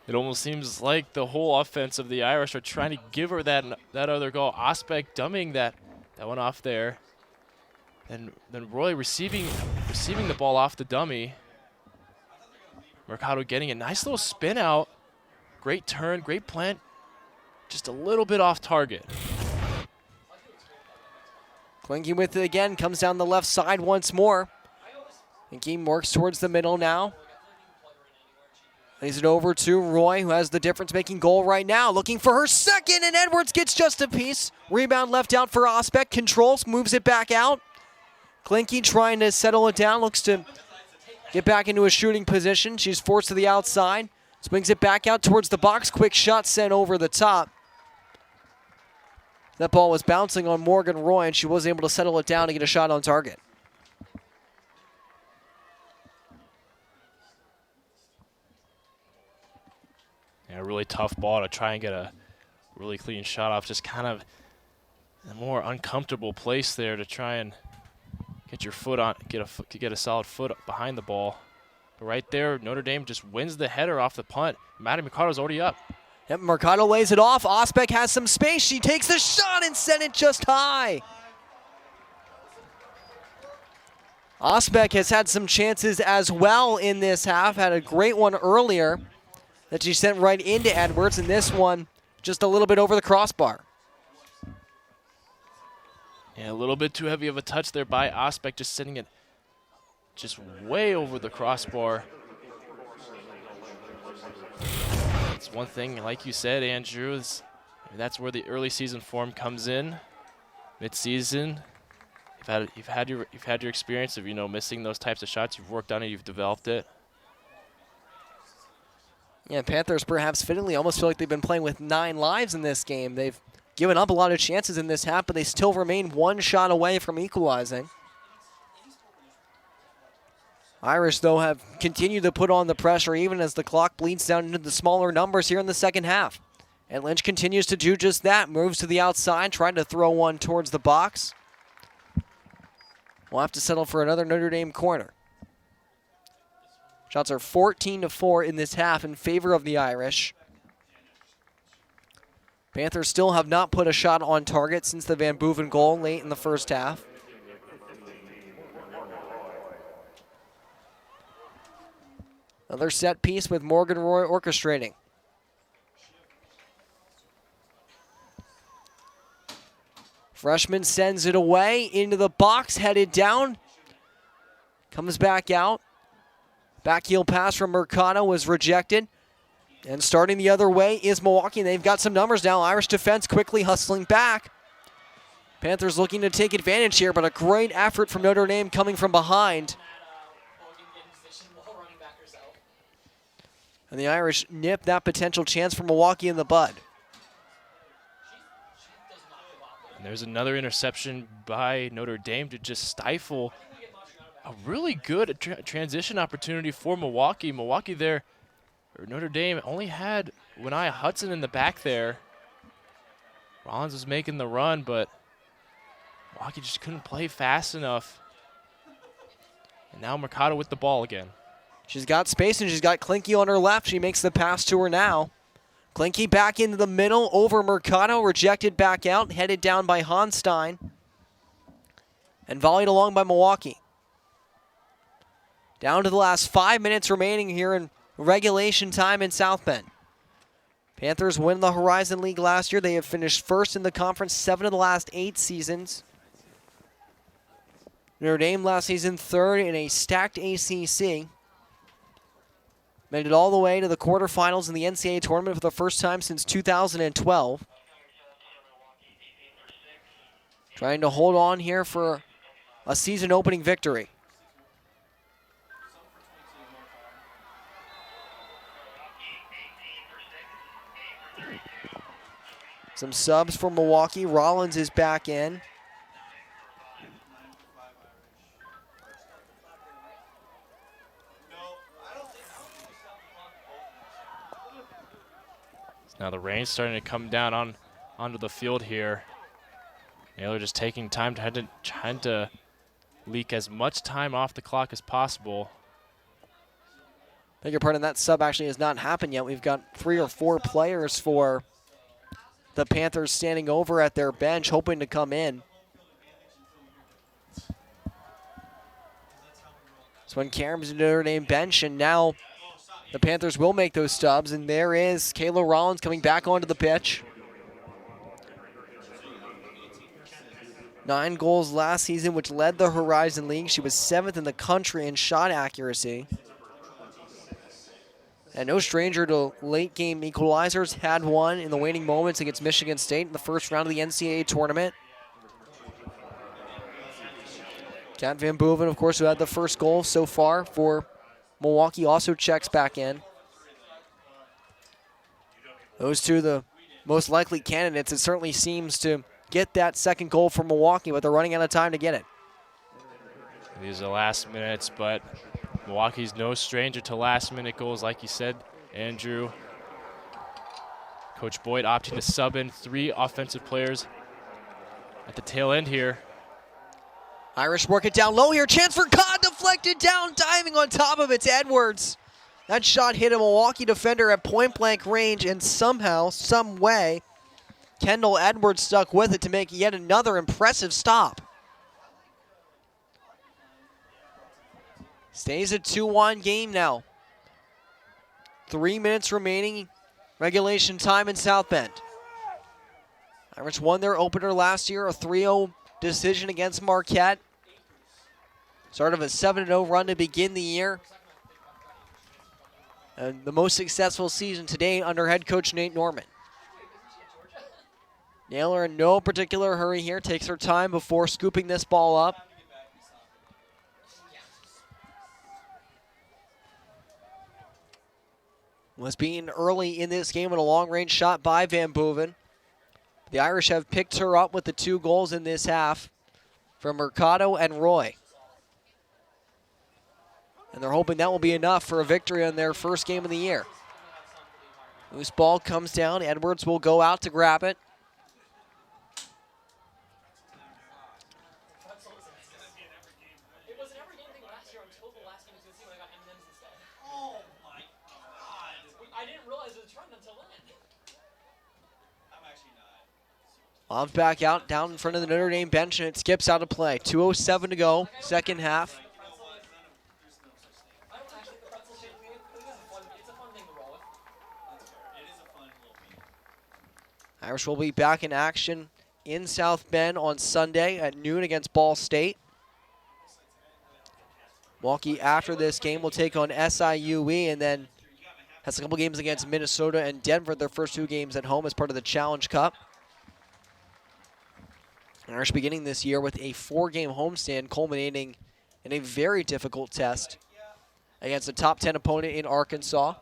It almost seems like the whole offense of the Irish are trying to give her that other goal. Osbeck dumbing that one off there. And then Roy receiving the ball off the dummy. Mercado getting a nice little spin out. Great turn, great plant. Just a little bit off target. Klinke with it again, comes down the left side once more. Klinke works towards the middle now. Lays it over to Roy, who has the difference-making goal right now. Looking for her second, and Edwards gets just a piece. Rebound left out for Osbeck. Controls, moves it back out. Klinke trying to settle it down. Looks to get back into a shooting position. She's forced to the outside. Swings it back out towards the box. Quick shot sent over the top. That ball was bouncing on Morgan Roy, and she was able to settle it down to get a shot on target. Yeah, a really tough ball to try and get a really clean shot off. Just kind of a more uncomfortable place there to try and get your foot on, get a solid foot behind the ball. But right there, Notre Dame just wins the header off the punt. Maddie Mercado's already up. Yep, Mercado lays it off. Osbeck has some space. She takes the shot and sent it just high. Osbeck has had some chances as well in this half. Had a great one earlier that she sent right into Edwards, and this one just a little bit over the crossbar. Yeah, a little bit too heavy of a touch there by Osbeck, just sending it just way over the crossbar. It's one thing, like you said, Andrew, that's where the early season form comes in. Mid-season, you've had your experience of missing those types of shots. You've worked on it, you've developed it. Yeah, Panthers perhaps fittingly almost feel like they've been playing with 9 lives in this game. They've given up a lot of chances in this half, but they still remain one shot away from equalizing. Irish, though, have continued to put on the pressure even as the clock bleeds down into the smaller numbers here in the second half. And Lynch continues to do just that, moves to the outside, trying to throw one towards the box. We'll have to settle for another Notre Dame corner. Shots are 14-4 in this half in favor of the Irish. Panthers still have not put a shot on target since the Van Boeven goal late in the first half. Another set piece with Morgan Roy orchestrating. Freshman sends it away into the box, headed down. Comes back out. Backheel pass from Mercado was rejected. And starting the other way is Milwaukee. They've got some numbers now. Irish defense quickly hustling back. Panthers looking to take advantage here, but a great effort from Notre Dame coming from behind. And the Irish nip that potential chance for Milwaukee in the bud. And there's another interception by Notre Dame to just stifle a really good transition opportunity for Milwaukee. Milwaukee there, or Notre Dame only had Winaya Hudson in the back there. Rollins was making the run, but Milwaukee just couldn't play fast enough. And now Mercado with the ball again. She's got space and she's got Klinke on her left. She makes the pass to her now. Klinke back into the middle over Mercado, rejected back out, headed down by Honstein. And volleyed along by Milwaukee. Down to the last 5 minutes remaining here in regulation time in South Bend. Panthers win the Horizon League last year. They have finished first in the conference 7 of the last 8 seasons. Notre Dame last season third in a stacked ACC. Made it all the way to the quarterfinals in the NCAA tournament for the first time since 2012. Trying to hold on here for a season opening victory. Some subs for Milwaukee. Rollins is back in. Now the rain's starting to come down onto the field here. Naylor just taking time trying to leak as much time off the clock as possible. Beg your pardon, that sub actually has not happened yet. We've got 3 or 4 players for the Panthers standing over at their bench, hoping to come in. So when Karam's in the Notre Dame bench, and now the Panthers will make those stubs, and there is Kayla Rollins coming back onto the pitch. 9 goals last season, which led the Horizon League. She was 7th in the country in shot accuracy. And no stranger to late game equalizers. Had one in the waning moments against Michigan State in the first round of the NCAA tournament. Kat Van Boeven, of course, who had the first goal so far for Milwaukee, also checks back in. Those two the most likely candidates. It certainly seems to get that second goal for Milwaukee, but they're running out of time to get it. These are the last minutes, but Milwaukee's no stranger to last-minute goals, like you said, Andrew. Coach Boyd opting to sub in 3 offensive players at the tail end here. Irish work it down low here. Chance for Codd, deflected down, diving on top of it. It's Edwards. That shot hit a Milwaukee defender at point-blank range, and somehow, some way, Kendall Edwards stuck with it to make yet another impressive stop. Stays a 2-1 game now. 3 minutes remaining, regulation time in South Bend. Irish won their opener last year, a 3-0 decision against Marquette. Start of a 7-0 run to begin the year. And the most successful season to date under head coach Nate Norman. Naylor in no particular hurry here, takes her time before scooping this ball up. Was being early in this game with a long-range shot by Van Boeven. The Irish have picked her up with the 2 goals in this half from Mercado and Roy. And they're hoping that will be enough for a victory on their first game of the year. Loose ball comes down. Edwards will go out to grab it. Lobbed back out, down in front of the Notre Dame bench, and it skips out of play. 2:07 to go, second half. Irish will be back in action in South Bend on Sunday at noon against Ball State. Milwaukee, after this game, will take on SIUE, and then has a couple games against Minnesota and Denver, their first 2 games at home as part of the Challenge Cup. Irish beginning this year with a 4-game homestand, culminating in a very difficult test against a top 10 opponent in Arkansas.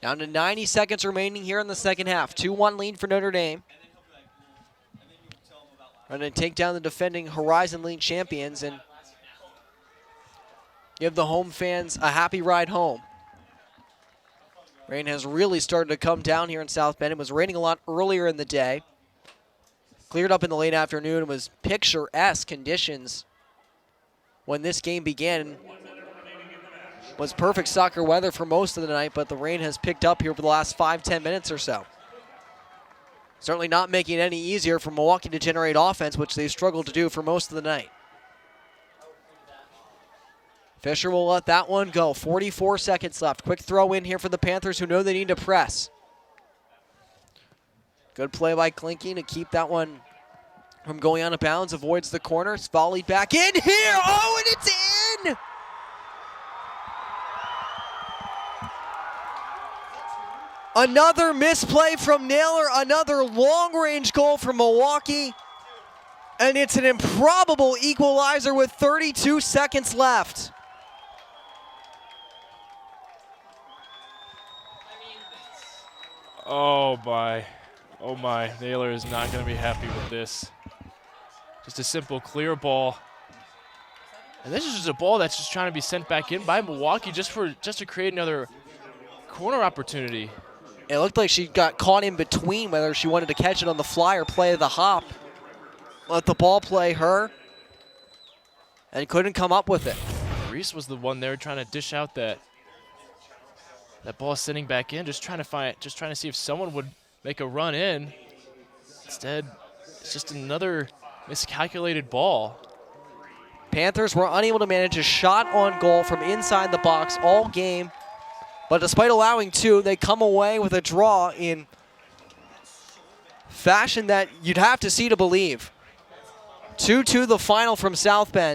Down to 90 seconds remaining here in the second half. 2-1 lead for Notre Dame. Trying to take down the defending Horizon League champions and give the home fans a happy ride home. Rain has really started to come down here in South Bend. It was raining a lot earlier in the day. Cleared up in the late afternoon. It was picturesque conditions when this game began. It was perfect soccer weather for most of the night, but the rain has picked up here for the last 5-10 minutes or so. Certainly not making it any easier for Milwaukee to generate offense, which they struggled to do for most of the night. Fisher will let that one go. 44 seconds left. Quick throw in here for the Panthers, who know they need to press. Good play by Klinke to keep that one from going out of bounds. Avoids the corner. It's volleyed back in here. Oh, and it's in! Another misplay from Naylor. Another long-range goal from Milwaukee. And it's an improbable equalizer with 32 seconds left. Oh my. Oh my. Naylor is not going to be happy with this. Just a simple clear ball. And this is just a ball that's just trying to be sent back in by Milwaukee just to create another corner opportunity. It looked like she got caught in between whether she wanted to catch it on the fly or play the hop. Let the ball play her. And couldn't come up with it. Reese was the one there trying to dish out that ball sitting back in, just trying to see if someone would make a run in. Instead, it's just another miscalculated ball. Panthers were unable to manage a shot on goal from inside the box all game. But despite allowing 2, they come away with a draw in fashion that you'd have to see to believe. 2-2 the final from South Bend.